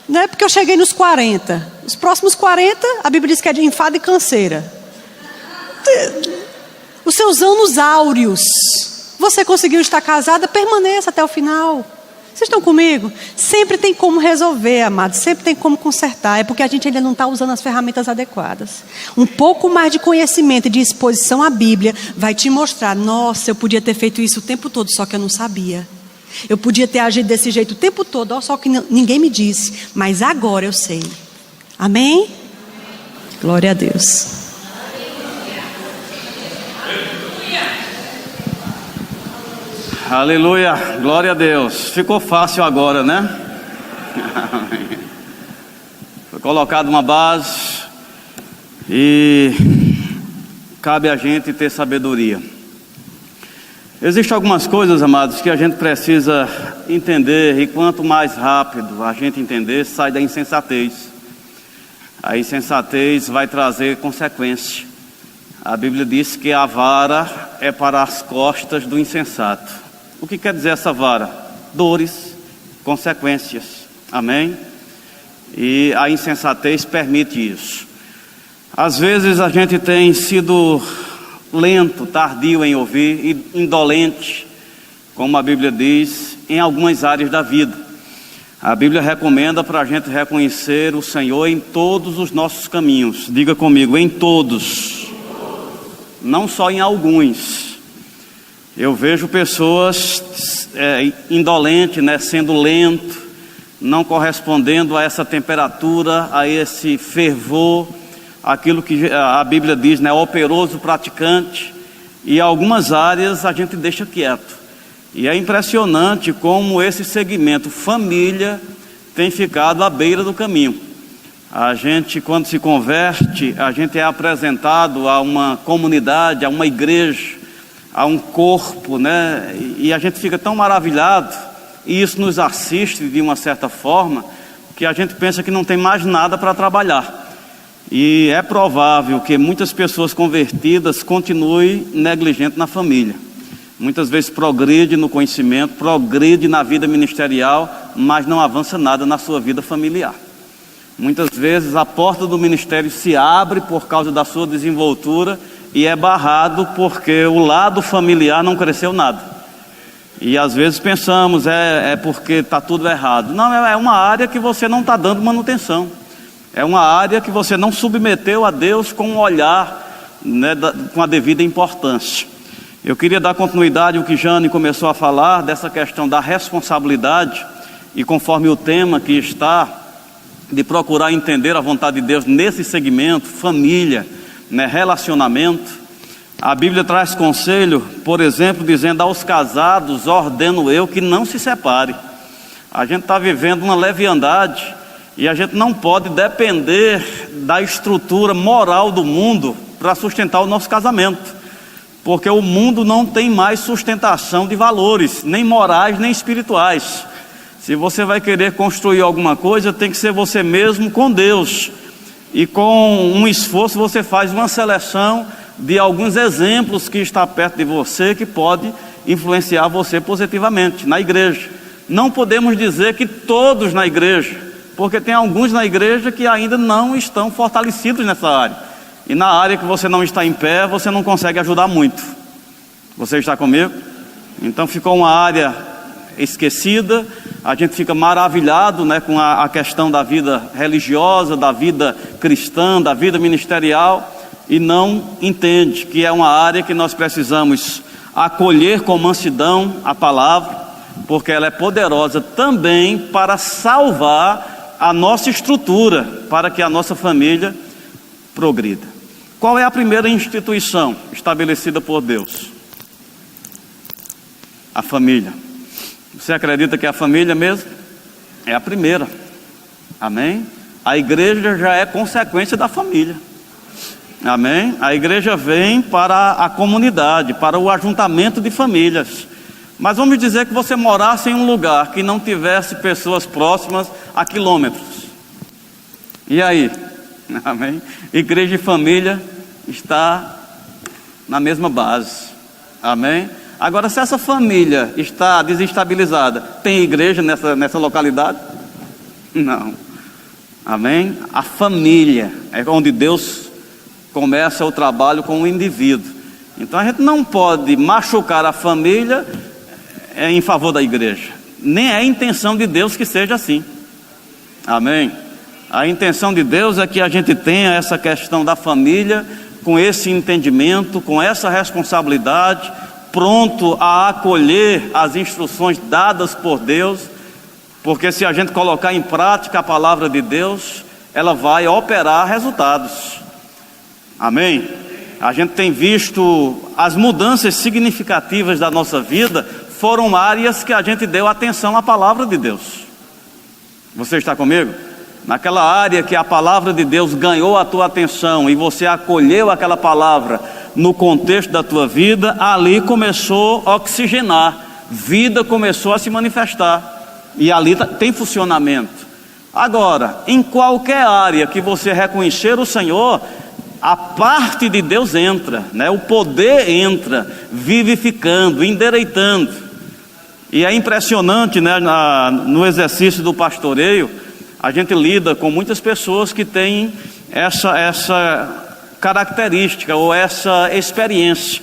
A: Não é porque eu cheguei nos 40. Os próximos 40, a Bíblia diz que é de enfado e canseira. Os seus anos áureos. Você conseguiu estar casada, permaneça até o final. Vocês estão comigo? Sempre tem como resolver, amados. Sempre tem como consertar. É porque a gente ainda não está usando as ferramentas adequadas. Um pouco mais de conhecimento e de exposição à Bíblia vai te mostrar: nossa, eu podia ter feito isso o tempo todo, só que eu não sabia. Eu podia ter agido desse jeito o tempo todo, só que ninguém me disse. Mas agora eu sei. Amém? Glória a Deus.
B: Aleluia, glória a Deus. Ficou fácil agora, né? Foi colocada uma base e cabe a gente ter sabedoria. Existem algumas coisas, amados, que a gente precisa entender, e quanto mais rápido a gente entender, sai da insensatez. A insensatez vai trazer consequência. A Bíblia diz que a vara é para as costas do insensato. O que quer dizer essa vara? Dores, consequências. Amém? E a insensatez permite isso. Às vezes a gente tem sido lento, tardio em ouvir e indolente, como a Bíblia diz, em algumas áreas da vida. A Bíblia recomenda para a gente reconhecer o Senhor em todos os nossos caminhos. Diga comigo, em todos. Não só em alguns. Eu vejo pessoas indolentes, né, sendo lento, não correspondendo a essa temperatura, a esse fervor, aquilo que a Bíblia diz, né, operoso praticante, e algumas áreas a gente deixa quieto. E é impressionante como esse segmento família tem ficado à beira do caminho. A gente, quando se converte, a gente é apresentado a uma comunidade, a uma igreja, a um corpo, né? E a gente fica tão maravilhado, e isso nos assiste de uma certa forma, que a gente pensa que não tem mais nada para trabalhar. E é provável que muitas pessoas convertidas continuem negligentes na família. Muitas vezes progride no conhecimento, progride na vida ministerial, mas não avança nada na sua vida familiar. Muitas vezes a porta do ministério se abre por causa da sua desenvoltura e é barrado porque o lado familiar não cresceu nada. E às vezes pensamos, é porque está tudo errado. Não, é uma área que você não está dando manutenção. É uma área que você não submeteu a Deus com um olhar, né, com a devida importância. Eu queria dar continuidade ao que Jane começou a falar, dessa questão da responsabilidade, e conforme o tema que está, de procurar entender a vontade de Deus nesse segmento, família, né, relacionamento. A Bíblia traz conselho, por exemplo, dizendo: aos casados ordeno eu que não se separe. A gente está vivendo uma leviandade e a gente não pode depender da estrutura moral do mundo para sustentar o nosso casamento, porque o mundo não tem mais sustentação de valores, nem morais, nem espirituais. Se você vai querer construir alguma coisa, tem que ser você mesmo com Deus. E com um esforço você faz uma seleção de alguns exemplos que está perto de você, que pode influenciar você positivamente na igreja. Não podemos dizer que todos na igreja, porque tem alguns na igreja que ainda não estão fortalecidos nessa área. E na área que você não está em pé, você não consegue ajudar muito. Você está comigo? Então ficou uma área esquecida. A gente fica maravilhado, né, com a questão da vida religiosa, da vida cristã, da vida ministerial, e não entende que é uma área que nós precisamos acolher com mansidão a palavra, porque ela é poderosa também para salvar a nossa estrutura, para que a nossa família progrida. Qual é a primeira instituição estabelecida por Deus? A família. Você acredita que é a família mesmo? É a primeira. Amém? A igreja já é consequência da família. Amém? A igreja vem para a comunidade, para o ajuntamento de famílias. Mas vamos dizer que você morasse em um lugar que não tivesse pessoas próximas a quilômetros. E aí? Amém? Igreja e família está na mesma base. Amém? Agora, se essa família está desestabilizada, tem igreja nessa localidade? Não. Amém? A família é onde Deus começa o trabalho com o indivíduo. Então a gente não pode machucar a família em favor da igreja. Nem é a intenção de Deus que seja assim. Amém? A intenção de Deus é que a gente tenha essa questão da família com esse entendimento, com essa responsabilidade, pronto a acolher as instruções dadas por Deus, porque se a gente colocar em prática a palavra de Deus, ela vai operar resultados. Amém? A gente tem visto as mudanças significativas da nossa vida, foram áreas que a gente deu atenção à palavra de Deus. Você está comigo? Naquela área que a palavra de Deus ganhou a tua atenção e você acolheu aquela palavra no contexto da tua vida, ali começou a oxigenar, vida começou a se manifestar, e ali tem funcionamento. Agora, em qualquer área que você reconhecer o Senhor, a parte de Deus entra, né? O poder entra, vivificando, endireitando. E é impressionante, né? No exercício do pastoreio, a gente lida com muitas pessoas que têm essa característica ou essa experiência.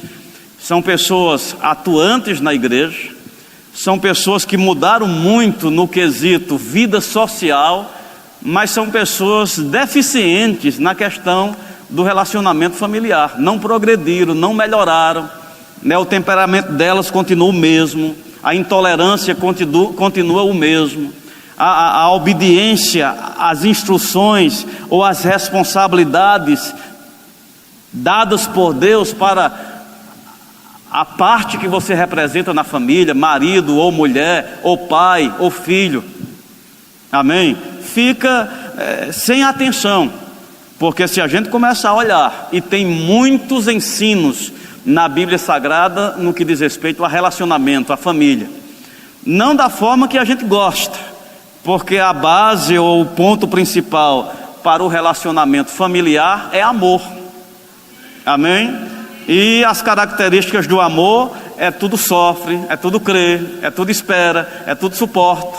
B: São pessoas atuantes na igreja, são pessoas que mudaram muito no quesito vida social, mas são pessoas deficientes na questão do relacionamento familiar, não progrediram, não melhoraram, né? O temperamento delas continua o mesmo, a intolerância continua o mesmo, a obediência às instruções ou às responsabilidades dadas por Deus para a parte que você representa na família, marido ou mulher, ou pai ou filho, amém? Fica sem atenção, porque se a gente começar a olhar, e tem muitos ensinos na Bíblia Sagrada no que diz respeito a relacionamento, a família, não da forma que a gente gosta, porque a base ou o ponto principal para o relacionamento familiar é amor, amém? E as características do amor é tudo sofre, é tudo crê, é tudo espera, é tudo suporta.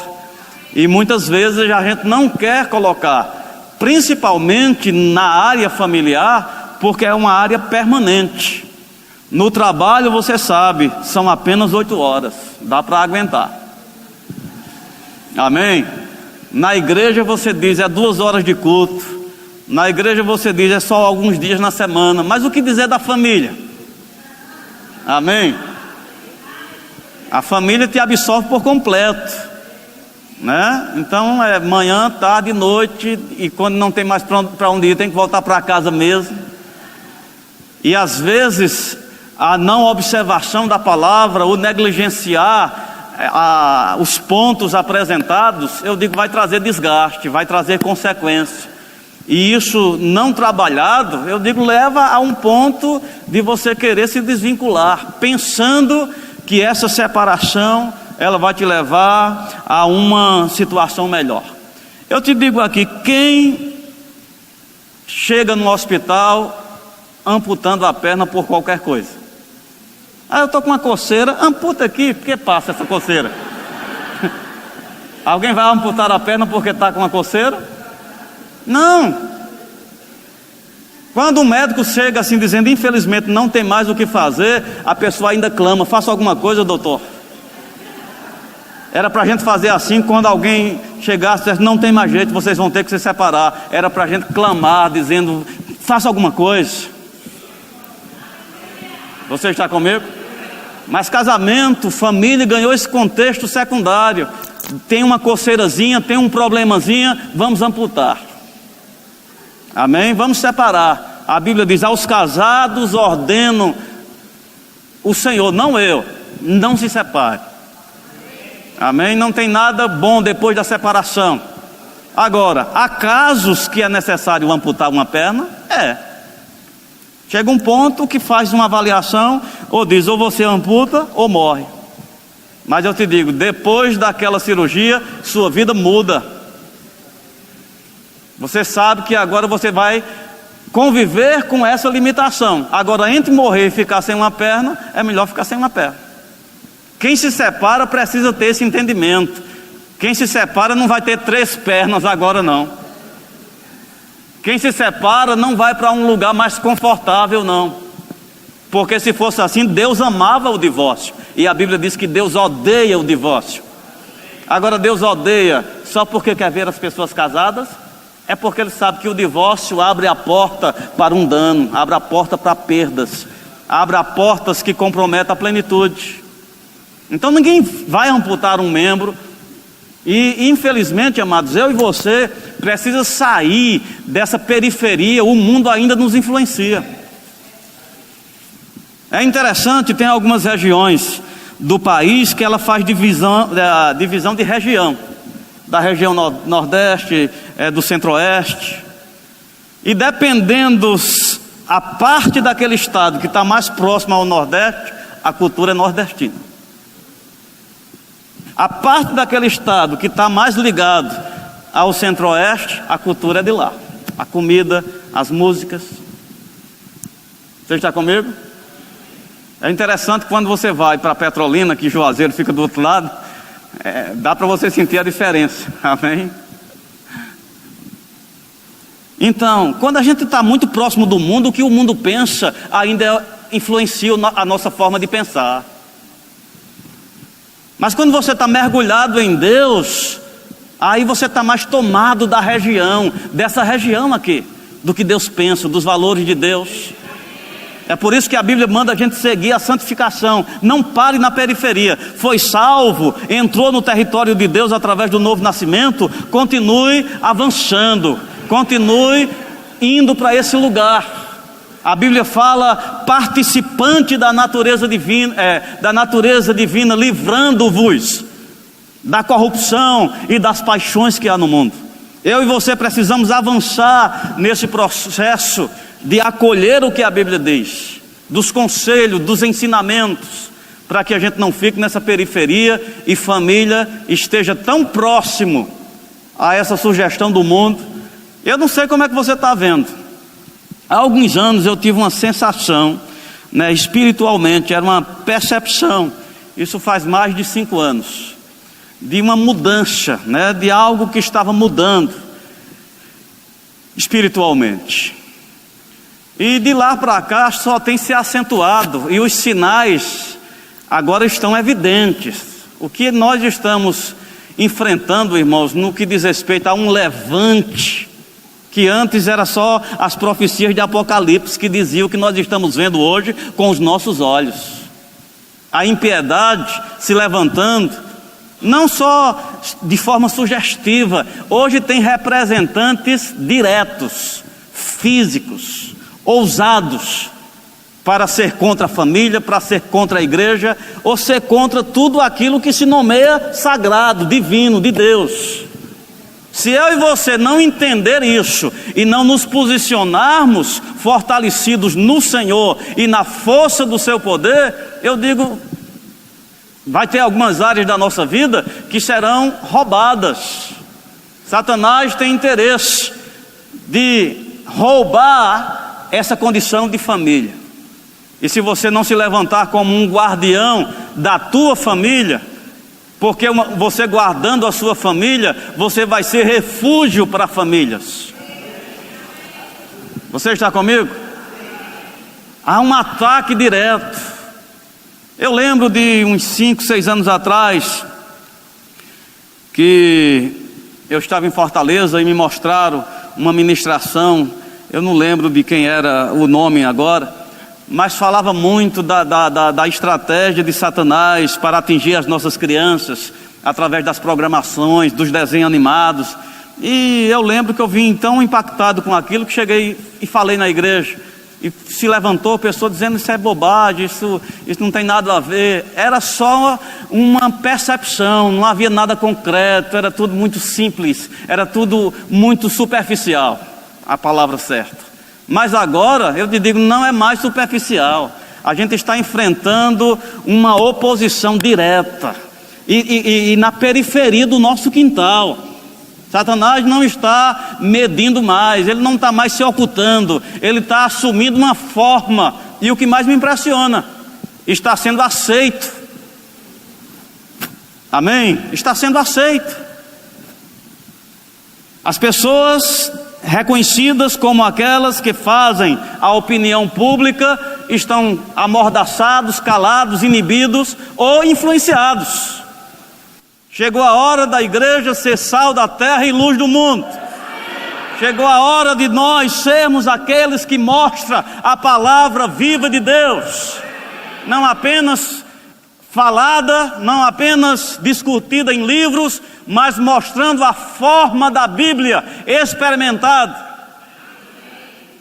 B: E muitas vezes a gente não quer colocar, principalmente na área familiar, porque é uma área permanente. No trabalho, você sabe, são apenas 8 horas, dá para aguentar. Amém? Na igreja você diz, é 2 horas de culto. Na igreja você diz, é só alguns dias na semana. Mas o que dizer da família? Amém? A família te absorve por completo, né? Então é manhã, tarde, noite, e quando não tem mais para onde ir, tem que voltar para casa mesmo. E às vezes a não observação da palavra, o negligenciar os pontos apresentados, eu digo, vai trazer desgaste, vai trazer consequência. E isso não trabalhado, eu digo, leva a um ponto de você querer se desvincular, pensando que essa separação, ela vai te levar a uma situação melhor. Eu te digo aqui, quem chega no hospital amputando a perna por qualquer coisa. Ah, eu estou com uma coceira, amputa aqui, porque passa essa coceira. Alguém vai amputar a perna porque está com uma coceira? Não. Quando o médico chega assim dizendo, infelizmente não tem mais o que fazer, a pessoa ainda clama, faça alguma coisa, doutor. Era para a gente fazer assim, quando alguém chegasse, não tem mais jeito, vocês vão ter que se separar. Era para a gente clamar, dizendo, faça alguma coisa. Você está comigo? Mas casamento, família, ganhou esse contexto secundário. Tem uma coceirazinha, tem um problemazinho, vamos amputar. Amém? Vamos separar. A Bíblia diz, aos casados ordeno o Senhor, não eu, não se separe. Amém? Não tem nada bom depois da separação. Agora, há casos que é necessário amputar uma perna? Chega um ponto que faz uma avaliação, ou diz, ou você amputa ou morre. Mas eu te digo, depois daquela cirurgia, sua vida muda. Você sabe que agora você vai conviver com essa limitação. Agora, entre morrer e ficar sem uma perna, é melhor ficar sem uma perna. Quem se separa precisa ter esse entendimento. Quem se separa não vai ter 3 pernas agora não. Quem se separa não vai para um lugar mais confortável não. Porque se fosse assim, Deus amava o divórcio. E a Bíblia diz que Deus odeia o divórcio. Agora, Deus odeia só porque quer ver as pessoas casadas? É porque Ele sabe que o divórcio abre a porta para um dano, abre a porta para perdas, abre a portas que comprometem a plenitude. Então ninguém vai amputar um membro. E infelizmente, amados, eu e você precisa sair dessa periferia. O mundo ainda nos influencia. É interessante, tem algumas regiões do país que ela faz divisão de região. Da região nordeste, do centro-oeste. E dependendo a parte daquele estado que está mais próximo ao nordeste, a cultura é nordestina. A parte daquele estado que está mais ligado ao centro-oeste, a cultura é de lá. A comida, as músicas. Você está comigo? É interessante quando você vai para Petrolina, que Juazeiro fica do outro lado, dá para você sentir a diferença. Amém? Então, quando a gente está muito próximo do mundo, o que o mundo pensa ainda influencia a nossa forma de pensar. Mas quando você está mergulhado em Deus, aí você está mais tomado da região, dessa região aqui, do que Deus pensa, dos valores de Deus. É por isso que a Bíblia manda a gente seguir a santificação. Não pare na periferia. Foi salvo, entrou no território de Deus através do novo nascimento. Continue avançando, continue indo para esse lugar. A Bíblia fala participante da natureza divina, livrando-vos da corrupção e das paixões que há no mundo. Eu e você precisamos avançar nesse processo de acolher o que a Bíblia diz, dos conselhos, dos ensinamentos, para que a gente não fique nessa periferia e família esteja tão próximo a essa sugestão do mundo. Eu não sei como é que você está vendo. Há alguns anos eu tive uma sensação, espiritualmente, era uma percepção, isso faz mais de 5 anos, de uma mudança, de algo que estava mudando espiritualmente. E de lá para cá só tem se acentuado, e os sinais agora estão evidentes. O que nós estamos enfrentando, irmãos, no que diz respeito a um levante, que antes era só as profecias de Apocalipse que diziam o que nós estamos vendo hoje com os nossos olhos. A impiedade se levantando, não só de forma sugestiva, hoje tem representantes diretos, físicos, ousados, para ser contra a família, para ser contra a igreja, ou ser contra tudo aquilo que se nomeia sagrado, divino, de Deus. Se eu e você não entender isso e não nos posicionarmos fortalecidos no Senhor e na força do seu poder, eu digo, vai ter algumas áreas da nossa vida que serão roubadas. Satanás tem interesse de roubar essa condição de família. E se você não se levantar como um guardião da tua família, porque você guardando a sua família, você vai ser refúgio para famílias. Você está comigo? Há um ataque direto. Eu lembro de uns 5, 6 anos atrás, que eu estava em Fortaleza e me mostraram uma ministração, eu não lembro de quem era o nome agora, mas falava muito da estratégia de Satanás para atingir as nossas crianças, através das programações, dos desenhos animados. E eu lembro que eu vim tão impactado com aquilo que cheguei e falei na igreja. E se levantou a pessoa dizendo: isso é bobagem, isso não tem nada a ver. Era só uma percepção, não havia nada concreto, era tudo muito simples, era tudo muito superficial, a palavra certa. Mas agora, eu te digo, não é mais superficial. A gente está enfrentando uma oposição direta e na periferia do nosso quintal. Satanás não está medindo mais, ele não está mais se ocultando, ele está assumindo uma forma, e o que mais me impressiona, está sendo aceito. Amém? Está sendo aceito. As pessoas reconhecidas como aquelas que fazem a opinião pública estão amordaçados, calados, inibidos ou influenciados. Chegou a hora da igreja ser sal da terra e luz do mundo. Chegou a hora de nós sermos aqueles que mostram a palavra viva de Deus, não apenas falada, não apenas discutida em livros, mas mostrando a forma da Bíblia experimentada.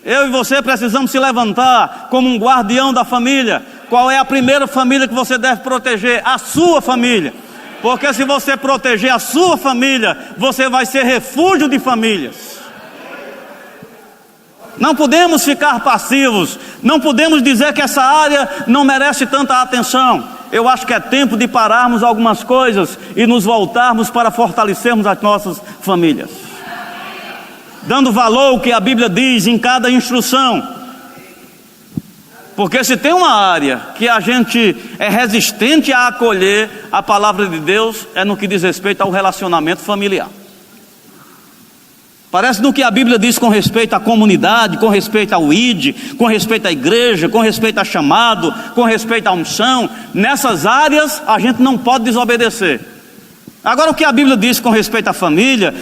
B: Eu e você precisamos se levantar como um guardião da família. Qual é a primeira família que você deve proteger? A sua família. Porque se você proteger a sua família, você vai ser refúgio de famílias. Não podemos ficar passivos, não podemos dizer que essa área não merece tanta atenção. Eu acho que é tempo de pararmos algumas coisas e nos voltarmos para fortalecermos as nossas famílias, dando valor ao que a Bíblia diz em cada instrução. Porque se tem uma área que a gente é resistente a acolher a palavra de Deus, é no que diz respeito ao relacionamento familiar. Parece no que a Bíblia diz com respeito à comunidade, com respeito ao ID, com respeito à igreja, com respeito a chamado, com respeito à unção. Nessas áreas a gente não pode desobedecer. Agora, o que a Bíblia diz com respeito à família: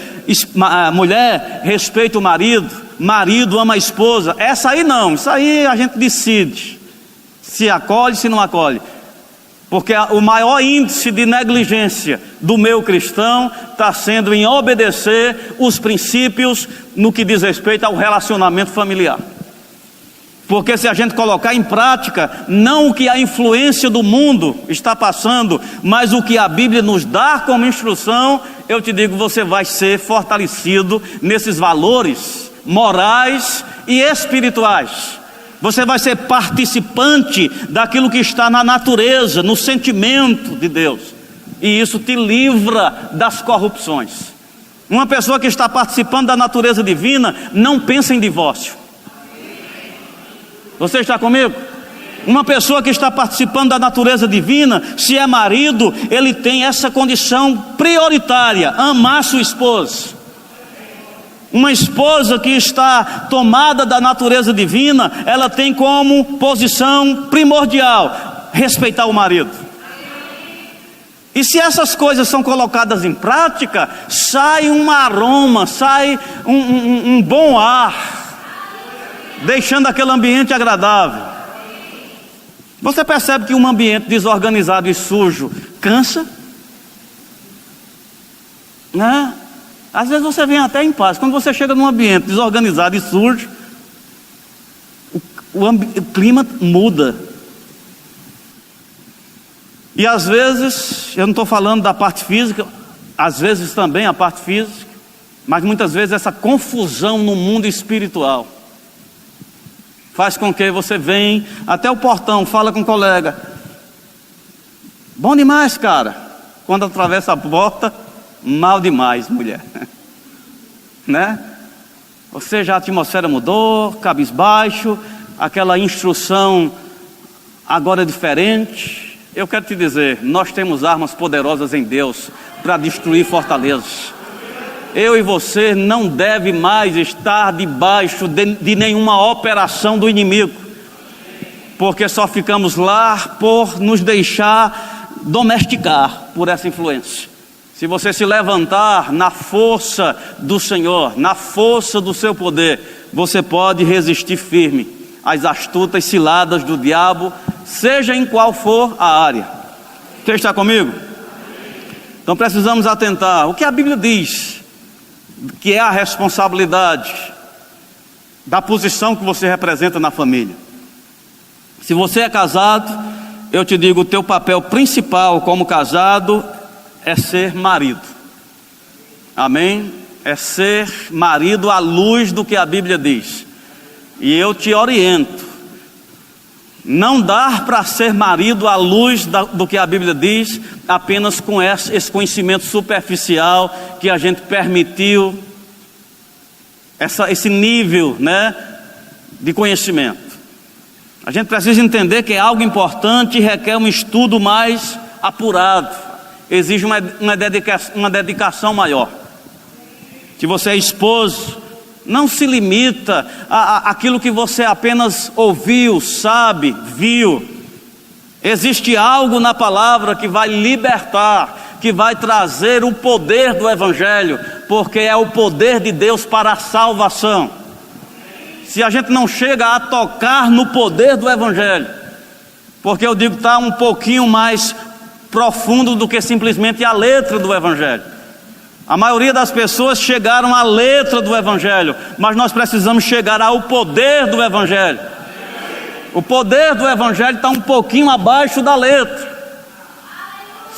B: a mulher respeita o marido, marido ama a esposa. Essa aí não, isso aí a gente decide se acolhe, se não acolhe. Porque o maior índice de negligência do meio cristão está sendo em obedecer os princípios no que diz respeito ao relacionamento familiar. Porque se a gente colocar em prática, não o que a influência do mundo está passando, mas o que a Bíblia nos dá como instrução, eu te digo, você vai ser fortalecido nesses valores morais e espirituais. Você vai ser participante daquilo que está na natureza, no sentimento de Deus. E isso te livra das corrupções. Uma pessoa que está participando da natureza divina não pensa em divórcio. Você está comigo? Uma pessoa que está participando da natureza divina, se é marido, ele tem essa condição prioritária: amar sua esposa. Uma esposa que está tomada da natureza divina, ela tem como posição primordial respeitar o marido. E se essas coisas são colocadas em prática, sai um aroma, sai um bom ar, deixando aquele ambiente agradável. Você percebe que um ambiente desorganizado e sujo cansa, né? Às vezes você vem até em paz. Quando você chega num ambiente desorganizado e sujo, o clima muda. E às vezes, eu não estou falando da parte física, às vezes também a parte física, mas muitas vezes essa confusão no mundo espiritual faz com que você venha até o portão, fala com o colega: bom demais, cara. Quando atravessa a porta, mal demais, mulher. Né? Ou seja, a atmosfera mudou, cabisbaixo, aquela instrução agora é diferente. Eu quero te dizer, nós temos armas poderosas em Deus para destruir fortalezas. Eu e você não deve mais estar debaixo de nenhuma operação do inimigo, porque só ficamos lá por nos deixar domesticar por essa influência. Se você se levantar na força do Senhor, na força do seu poder, você pode resistir firme às astutas ciladas do diabo, seja em qual for a área. Você está comigo? Então precisamos atentar. O que a Bíblia diz que é a responsabilidade da posição que você representa na família. Se você é casado, eu te digo, o teu papel principal como casado é ser marido. Amém? É ser marido à luz do que a Bíblia diz. E eu te oriento, não dá para ser marido à luz do que a Bíblia diz, apenas com esse conhecimento superficial que a gente permitiu, esse nível, né, de conhecimento. A gente precisa entender que é algo importante e requer um estudo mais apurado, exige uma dedicação maior. Se você é esposo, não se limita àquilo que você apenas ouviu, sabe, viu. Existe algo na palavra que vai libertar, que vai trazer o poder do Evangelho, porque é o poder de Deus para a salvação. Se a gente não chega a tocar no poder do Evangelho, porque eu digo que está um pouquinho mais profundo do que simplesmente a letra do Evangelho. A maioria das pessoas chegaram à letra do Evangelho, mas nós precisamos chegar ao poder do Evangelho. O poder do Evangelho está um pouquinho abaixo da letra.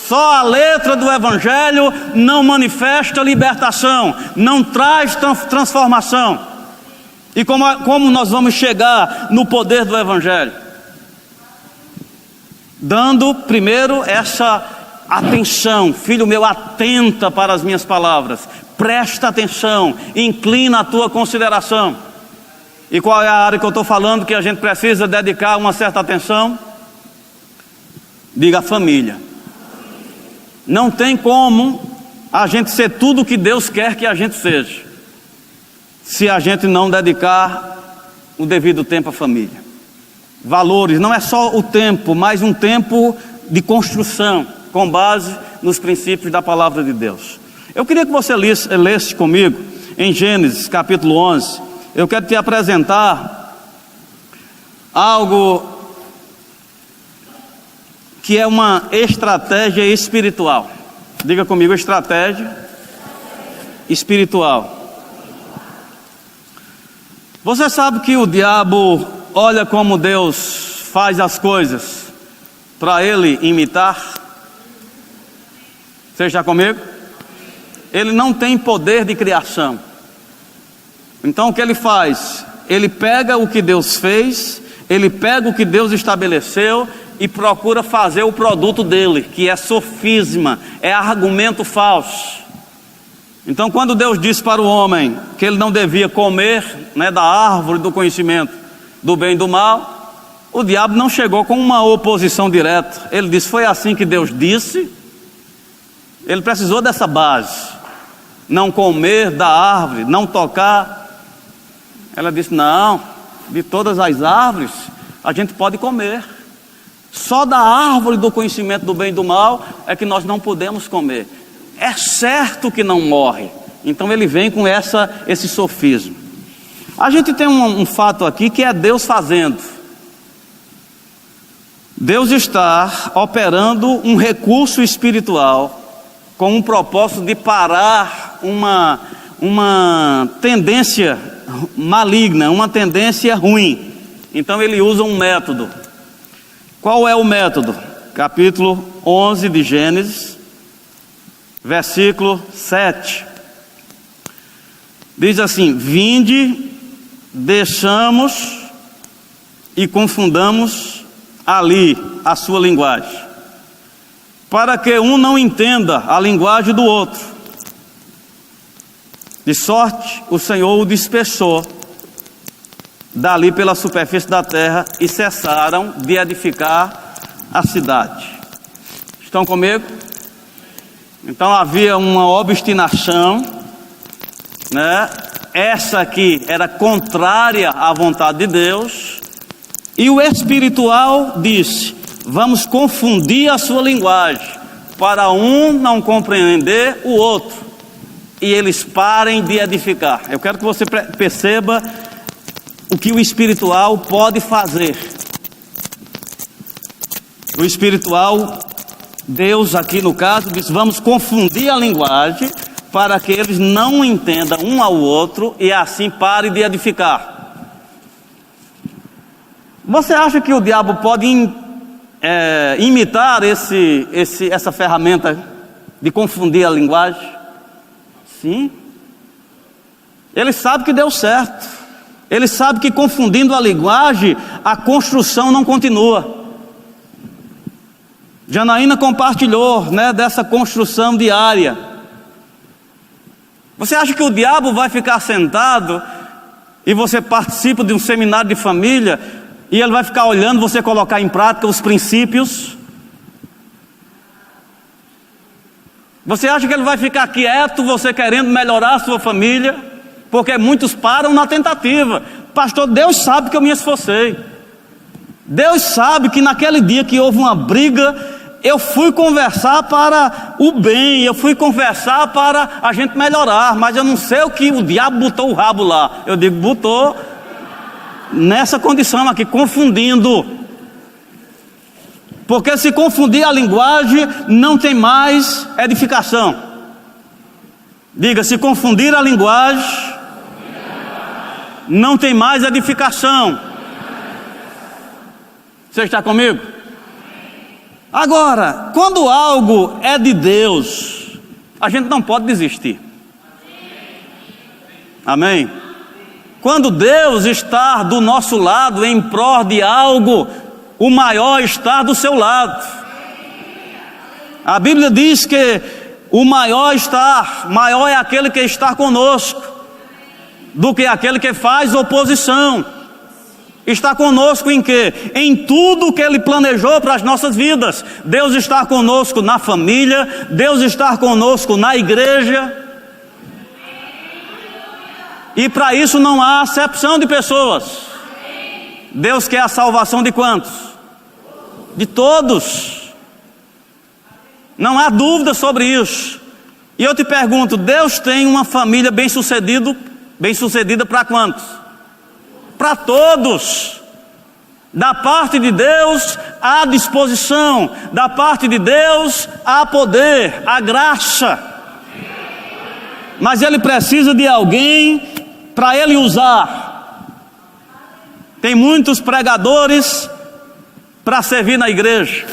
B: Só a letra do Evangelho não manifesta libertação, não traz transformação. E como nós vamos chegar no poder do Evangelho? Dando primeiro essa atenção. Filho meu, atenta para as minhas palavras, presta atenção, inclina a tua consideração. E qual é a área que eu estou falando que a gente precisa dedicar uma certa atenção? Diga: família. Não tem como a gente ser tudo o que Deus quer que a gente seja, se a gente não dedicar o devido tempo à família. Valores, não é só o tempo, mas um tempo de construção, com base nos princípios da palavra de Deus. Eu queria que você lesse comigo em Gênesis capítulo 11. Eu quero te apresentar algo que é uma estratégia espiritual. Diga comigo: estratégia espiritual. Você sabe que o diabo olha como Deus faz as coisas para ele imitar? Você está comigo? Ele não tem poder de criação. Então o que ele faz? Ele pega o que Deus fez, ele pega o que Deus estabeleceu e procura fazer o produto dele, que é sofisma, é argumento falso. Então quando Deus disse para o homem que ele não devia comer, né, da árvore do conhecimento do bem e do mal, o diabo não chegou com uma oposição direta. Ele disse: foi assim que Deus disse. Ele precisou dessa base: não comer da árvore, não tocar. Ela disse: não, de todas as árvores a gente pode comer, só da árvore do conhecimento do bem e do mal é que nós não podemos comer. É certo que não morre. Então ele vem com esse sofismo. A gente tem um fato aqui que é Deus fazendo. Deus está operando um recurso espiritual com um propósito de parar uma tendência maligna, uma tendência ruim. Então ele usa um método. Qual é o método? Capítulo 11 de Gênesis, versículo 7. Diz assim: vinde, deixamos e confundamos ali a sua linguagem, para que um não entenda a linguagem do outro. De sorte, o Senhor o dispersou dali pela superfície da terra e cessaram de edificar a cidade. Estão comigo? Então havia uma obstinação, né? Essa aqui era contrária à vontade de Deus. E o espiritual disse: vamos confundir a sua linguagem, para um não compreender o outro, e eles parem de edificar. Eu quero que você perceba o que o espiritual pode fazer. O espiritual, Deus aqui no caso, diz: vamos confundir a linguagem, para que eles não entendam um ao outro, e assim parem de edificar. Você acha que o diabo pode imitar essa ferramenta de confundir a linguagem? Sim. Ele sabe que deu certo. Ele sabe que confundindo a linguagem, a construção não continua. Janaína compartilhou, né, dessa construção diária. Você acha que o diabo vai ficar sentado e você participa de um seminário de família e ele vai ficar olhando você colocar em prática os princípios? Você acha que ele vai ficar quieto, você querendo melhorar a sua família? Porque muitos param na tentativa. Pastor, Deus sabe que eu me esforcei. Deus sabe que naquele dia que houve uma briga, eu fui conversar para o bem, eu fui conversar para a gente melhorar, mas eu não sei o que o diabo botou o rabo lá. Eu digo, botou nessa condição aqui, confundindo. Porque se confundir a linguagem, não tem mais edificação. Diga, se confundir a linguagem, não tem mais edificação. Você está comigo? Agora, quando algo é de Deus, a gente não pode desistir. Amém? Quando Deus está do nosso lado em prol de algo, o maior está do seu lado. A Bíblia diz que o maior é aquele que está conosco, do que aquele que faz oposição. Está conosco em quê? Em tudo que Ele planejou para as nossas vidas. Deus está conosco na família, Deus está conosco na igreja. E para isso não há acepção de pessoas. Deus quer a salvação de quantos? De todos. Não há dúvida sobre isso. E eu te pergunto, Deus tem uma família bem-sucedida para quantos? Para todos. Da parte de Deus há disposição, da parte de Deus há poder, há graça. Mas Ele precisa de alguém para Ele usar. Tem muitos pregadores para servir na igreja,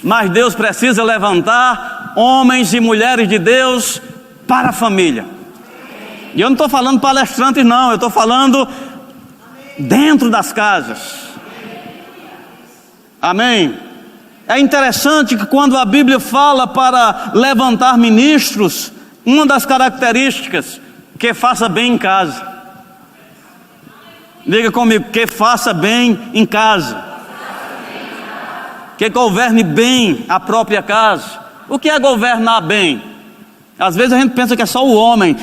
B: mas Deus precisa levantar homens e mulheres de Deus para a família. E eu não estou falando palestrantes não, eu estou falando dentro das casas. Amém? É interessante que quando a Bíblia fala para levantar ministros, uma das características, que faça bem em casa. Diga comigo, que faça bem em casa. Que governe bem a própria casa. O que é governar bem? Às vezes a gente pensa que é só o homem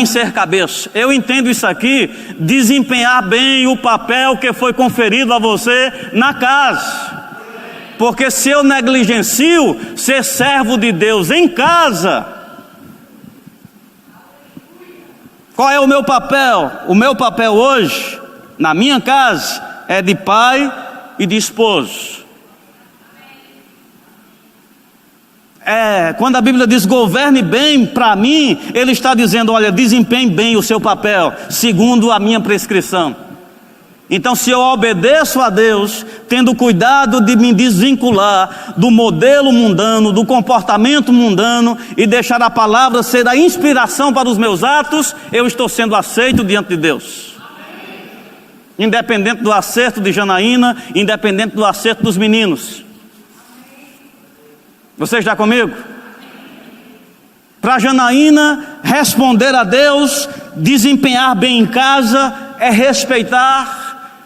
B: em ser cabeça. Eu entendo isso aqui, desempenhar bem o papel que foi conferido a você na casa. Porque se eu negligencio ser servo de Deus em casa, qual é o meu papel? O meu papel hoje, na minha casa, é de pai e de esposo. Quando a Bíblia diz governe bem, para mim, Ele está dizendo, olha, desempenhe bem o seu papel, segundo a minha prescrição. Então, se eu obedeço a Deus, tendo cuidado de me desvincular do modelo mundano, do comportamento mundano, e deixar a palavra ser a inspiração para os meus atos, eu estou sendo aceito diante de Deus. Independente do acerto de Janaína, independente do acerto dos meninos. Você está comigo? Para Janaína, responder a Deus, desempenhar bem em casa, é respeitar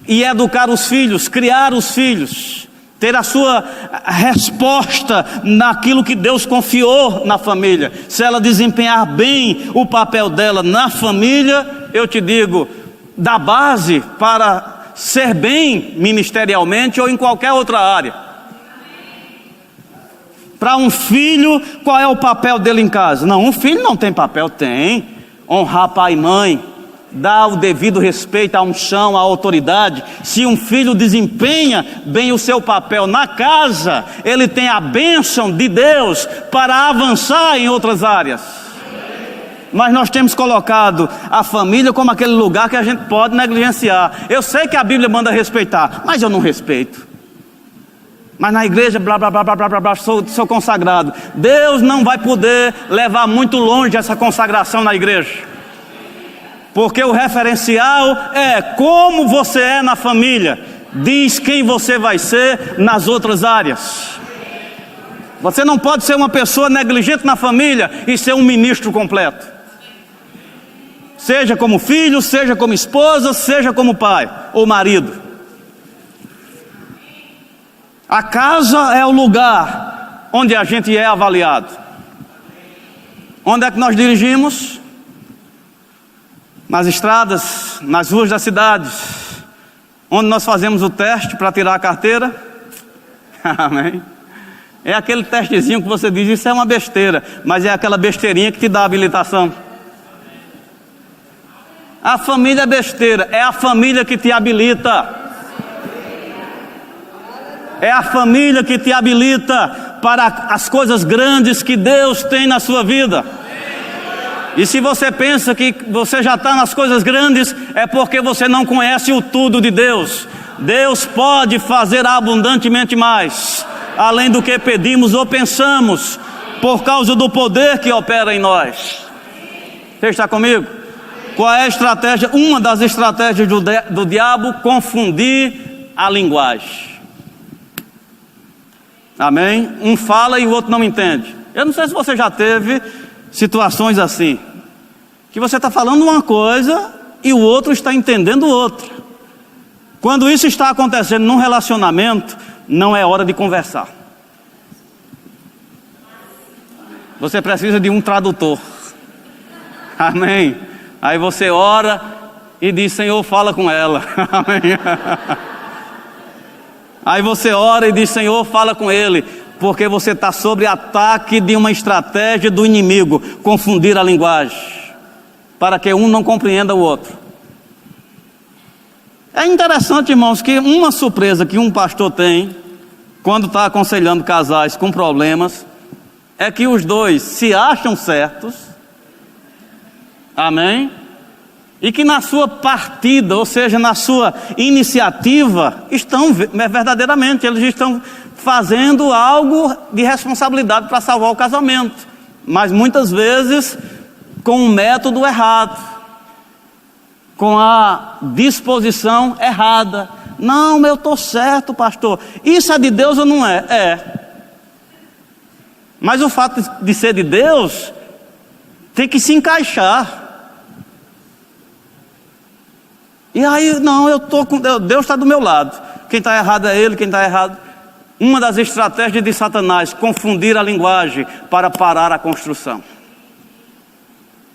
B: e educar os filhos, criar os filhos, ter a sua resposta naquilo que Deus confiou na família. Se ela desempenhar bem o papel dela na família, eu te digo, dá base para ser bem ministerialmente ou em qualquer outra área. Para um filho, qual é o papel dele em casa? Não, um filho não tem papel. Tem. Honrar pai e mãe, dar o devido respeito à unção, à autoridade. Se um filho desempenha bem o seu papel na casa, ele tem a bênção de Deus para avançar em outras áreas. Mas nós temos colocado a família como aquele lugar que a gente pode negligenciar. Eu sei que a Bíblia manda respeitar, mas eu não respeito. Mas na igreja, blá, blá, blá, blá, blá, blá, blá, sou consagrado. Deus não vai poder levar muito longe essa consagração na igreja. Porque o referencial é como você é na família. Diz quem você vai ser nas outras áreas. Você não pode ser uma pessoa negligente na família e ser um ministro completo. Seja como filho, seja como esposa, seja como pai ou marido. A casa é o lugar onde a gente é avaliado. Onde é que nós dirigimos? Nas estradas, nas ruas das cidades. Onde nós fazemos o teste para tirar a carteira. Amém. É aquele testezinho que você diz, isso é uma besteira, mas é aquela besteirinha que te dá a habilitação. A família é besteira, é a família que te habilita. É a família que te habilita para as coisas grandes que Deus tem na sua vida. E se você pensa que você já está nas coisas grandes, é porque você não conhece o tudo de Deus. Deus pode fazer abundantemente mais, além do que pedimos ou pensamos, por causa do poder que opera em nós. Você está comigo? Qual é a estratégia? Uma das estratégias do diabo: confundir a linguagem. Amém? Um fala e o outro não entende. Eu não sei se você já teve situações assim, que você está falando uma coisa e o outro está entendendo outra. Quando isso está acontecendo num relacionamento, não é hora de conversar. Você precisa de um tradutor. Amém? Aí você ora e diz: Senhor, fala com ela. Amém? Aí você ora e diz: Senhor, fala com ele. Porque você está sob ataque de uma estratégia do inimigo, confundir a linguagem, para que um não compreenda o outro. É interessante, irmãos, que uma surpresa que um pastor tem quando está aconselhando casais com problemas é que os dois se acham certos, amém? E que na sua partida, ou seja, na sua iniciativa, estão verdadeiramente, eles estão fazendo algo de responsabilidade para salvar o casamento, mas muitas vezes com um método errado, com a disposição errada. Não, eu estou certo, pastor. Isso é de Deus ou não é? É. Mas o fato de ser de Deus tem que se encaixar. E aí, não, eu estou com Deus, Deus está do meu lado. Quem está errado é ele, quem está errado. Uma das estratégias de Satanás: confundir a linguagem para parar a construção.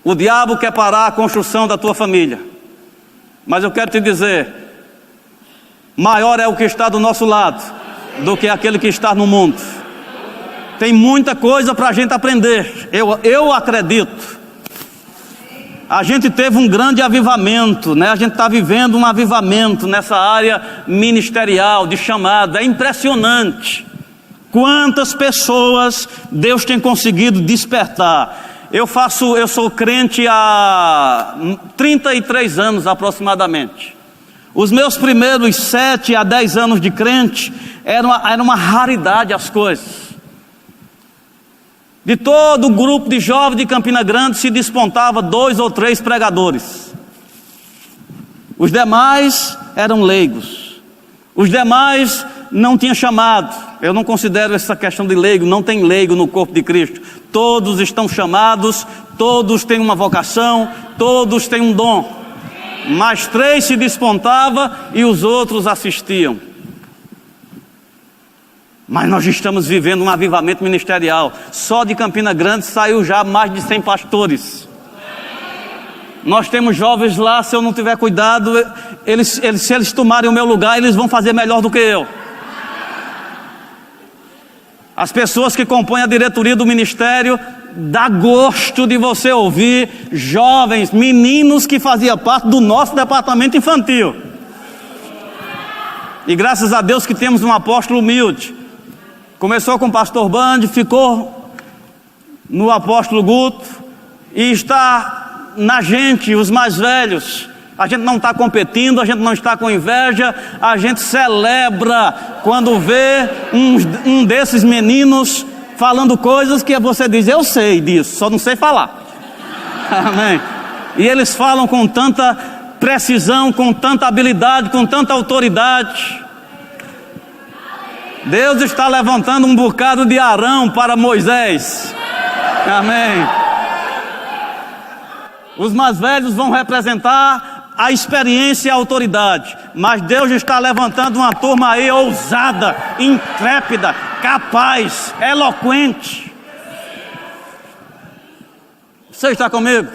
B: O diabo quer parar a construção da tua família. Mas eu quero te dizer: maior é o que está do nosso lado do que aquele que está no mundo. Tem muita coisa para a gente aprender. Eu acredito. A gente teve um grande avivamento, né? A gente está vivendo um avivamento nessa área ministerial, de chamada. É impressionante quantas pessoas Deus tem conseguido despertar. Eu sou crente há 33 anos aproximadamente. Os meus primeiros 7 a 10 anos de crente era uma raridade as coisas. De todo o grupo de jovens de Campina Grande se despontava 2 ou 3 pregadores. Os demais eram leigos. Os demais não tinham chamado. Eu não considero essa questão de leigo, não tem leigo no corpo de Cristo. Todos estão chamados, todos têm uma vocação, todos têm um dom. Mas 3 se despontavam e os outros assistiam. Mas nós estamos vivendo um avivamento ministerial. Só de Campina Grande saiu já mais de 100 pastores. Nós temos jovens lá, se eu não tiver cuidado, se eles tomarem o meu lugar, eles vão fazer melhor do que eu. As pessoas que compõem a diretoria do ministério, dá gosto de você ouvir jovens, meninos que faziam parte do nosso departamento infantil. E graças a Deus que temos um apóstolo humilde. Começou com o pastor Band, ficou no apóstolo Guto e está na gente, os mais velhos. A gente não está competindo, a gente não está com inveja, a gente celebra quando vê um desses meninos falando coisas que você diz, eu sei disso, só não sei falar. Amém. E eles falam com tanta precisão, com tanta habilidade, com tanta autoridade. Deus está levantando um bocado de Arão para Moisés. Amém. Os mais velhos vão representar a experiência e a autoridade, mas Deus está levantando uma turma aí ousada, intrépida, capaz, eloquente. Você está comigo?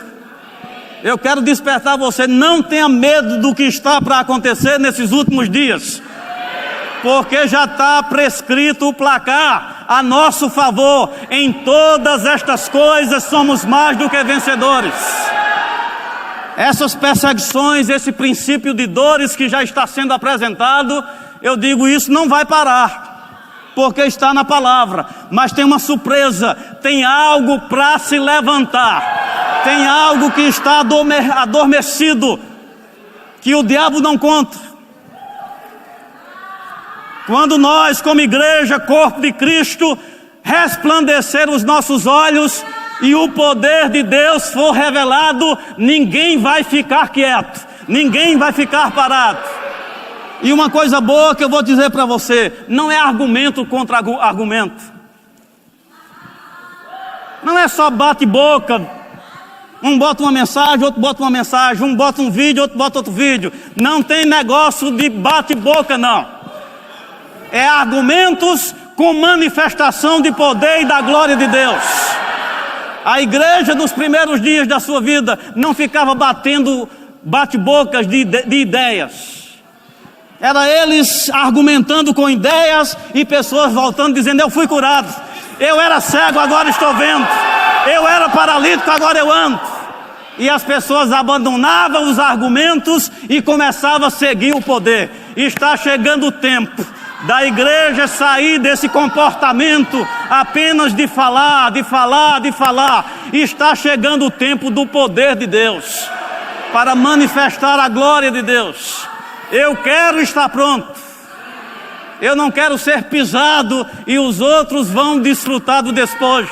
B: Eu quero despertar você, não tenha medo do que está para acontecer nesses últimos dias, porque já está prescrito o placar a nosso favor. Em todas estas coisas somos mais do que vencedores. Essas perseguições, esse princípio de dores que já está sendo apresentado, eu digo, isso não vai parar, porque está na palavra. Mas tem uma surpresa, tem algo para se levantar, tem algo que está adormecido, que o diabo não conta. Quando nós, como igreja, corpo de Cristo, resplandecer os nossos olhos e o poder de Deus for revelado, ninguém vai ficar quieto, ninguém vai ficar parado. E uma coisa boa que eu vou dizer para você, não é argumento contra argumento, não é só bate-boca, um bota uma mensagem, outro bota uma mensagem, um bota um vídeo, outro bota outro vídeo, não tem negócio de bate-boca não, é argumentos com manifestação de poder e da glória de Deus. A igreja dos primeiros dias da sua vida não ficava batendo bate-bocas de ideias. Era eles argumentando com ideias e pessoas voltando dizendo, eu fui curado. Eu era cego, agora estou vendo. Eu era paralítico, agora eu ando. E as pessoas abandonavam os argumentos e começavam a seguir o poder. E está chegando o tempo da igreja sair desse comportamento apenas de falar, de falar, de falar. E está chegando o tempo do poder de Deus, para manifestar a glória de Deus. Eu quero estar pronto. Eu não quero ser pisado e os outros vão desfrutar do despojo.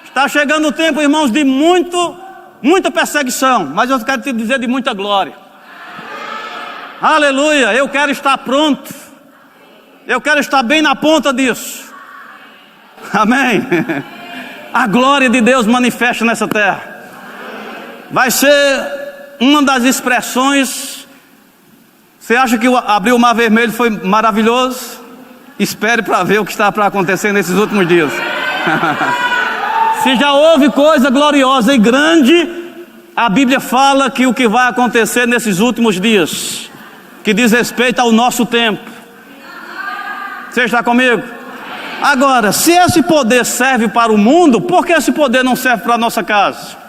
B: Está chegando o tempo, irmãos, de muita perseguição, mas eu quero te dizer de muita glória. Aleluia, eu quero estar pronto. Eu quero estar bem na ponta disso. Amém. A glória de Deus manifesta nessa terra. Vai ser uma das expressões. Você acha que abrir o Mar Vermelho foi maravilhoso? Espere para ver o que está para acontecer nesses últimos dias. Se já houve coisa gloriosa e grande, a Bíblia fala que o que vai acontecer nesses últimos dias, que diz respeito ao nosso tempo. Você está comigo? Agora, se esse poder serve para o mundo, por que esse poder não serve para a nossa casa?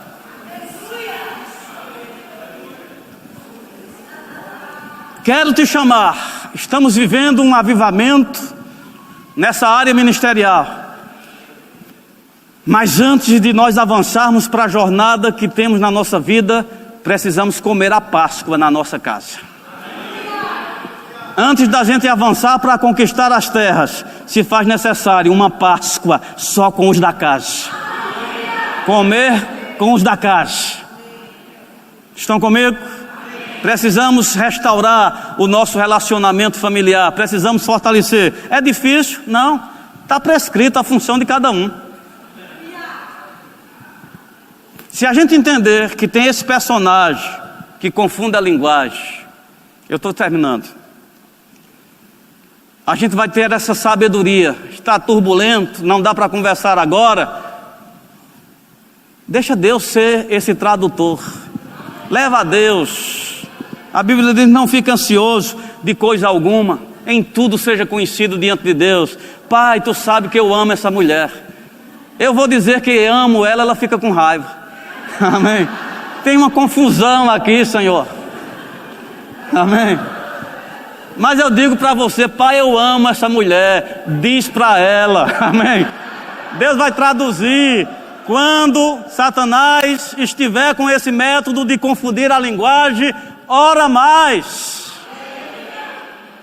B: Quero te chamar, estamos vivendo um avivamento nessa área ministerial. Mas antes de nós avançarmos para a jornada que temos na nossa vida, precisamos comer a Páscoa na nossa casa. Antes da gente avançar para conquistar as terras, se faz necessário uma Páscoa só com os da casa. Comer com os da casa. Estão comigo? Precisamos restaurar o nosso relacionamento familiar, precisamos fortalecer. É difícil? Não. Está prescrita a função de cada um. Se a gente entender que tem esse personagem que confunde a linguagem, eu estou terminando, a gente vai ter essa sabedoria. Está turbulento, não dá para conversar agora. Deixa Deus ser esse tradutor. Leva a Deus. A Bíblia diz: não fique ansioso de coisa alguma, em tudo seja conhecido diante de Deus. Pai, tu sabe que eu amo essa mulher. Eu vou dizer que amo ela, ela fica com raiva. Amém. Tem uma confusão aqui, Senhor. Amém. Mas eu digo para você: Pai, eu amo essa mulher. Diz para ela. Amém. Deus vai traduzir. Quando Satanás estiver com esse método de confundir a linguagem, ora mais.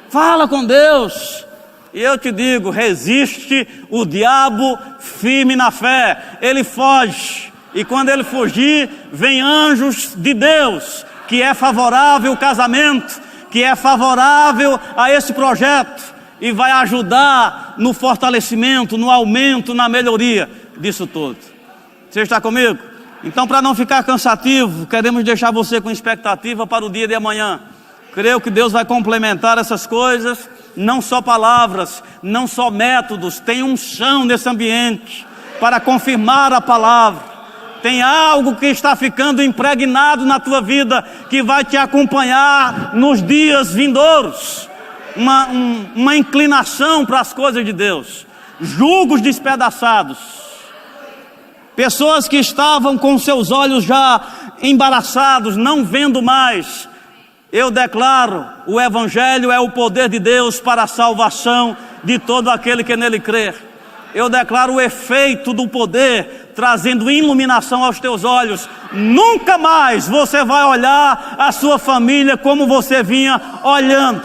B: Fala com Deus. E eu te digo: resiste o diabo firme na fé. Ele foge. E quando ele fugir, vem anjos de Deus, que é favorável ao casamento, que é favorável a esse projeto, e vai ajudar no fortalecimento, no aumento, na melhoria disso tudo. Você está comigo? Então, para não ficar cansativo, queremos deixar você com expectativa para o dia de amanhã. Creio que Deus vai complementar essas coisas, não só palavras, não só métodos. Tem unção nesse ambiente para confirmar a palavra. Tem algo que está ficando impregnado na tua vida, que vai te acompanhar nos dias vindouros. Uma inclinação para as coisas de Deus. Julgos despedaçados. Pessoas que estavam com seus olhos já embaraçados, não vendo mais. Eu declaro: o Evangelho é o poder de Deus para a salvação de todo aquele que nele crer. Eu declaro o efeito do poder, trazendo iluminação aos teus olhos. Nunca mais você vai olhar a sua família como você vinha olhando.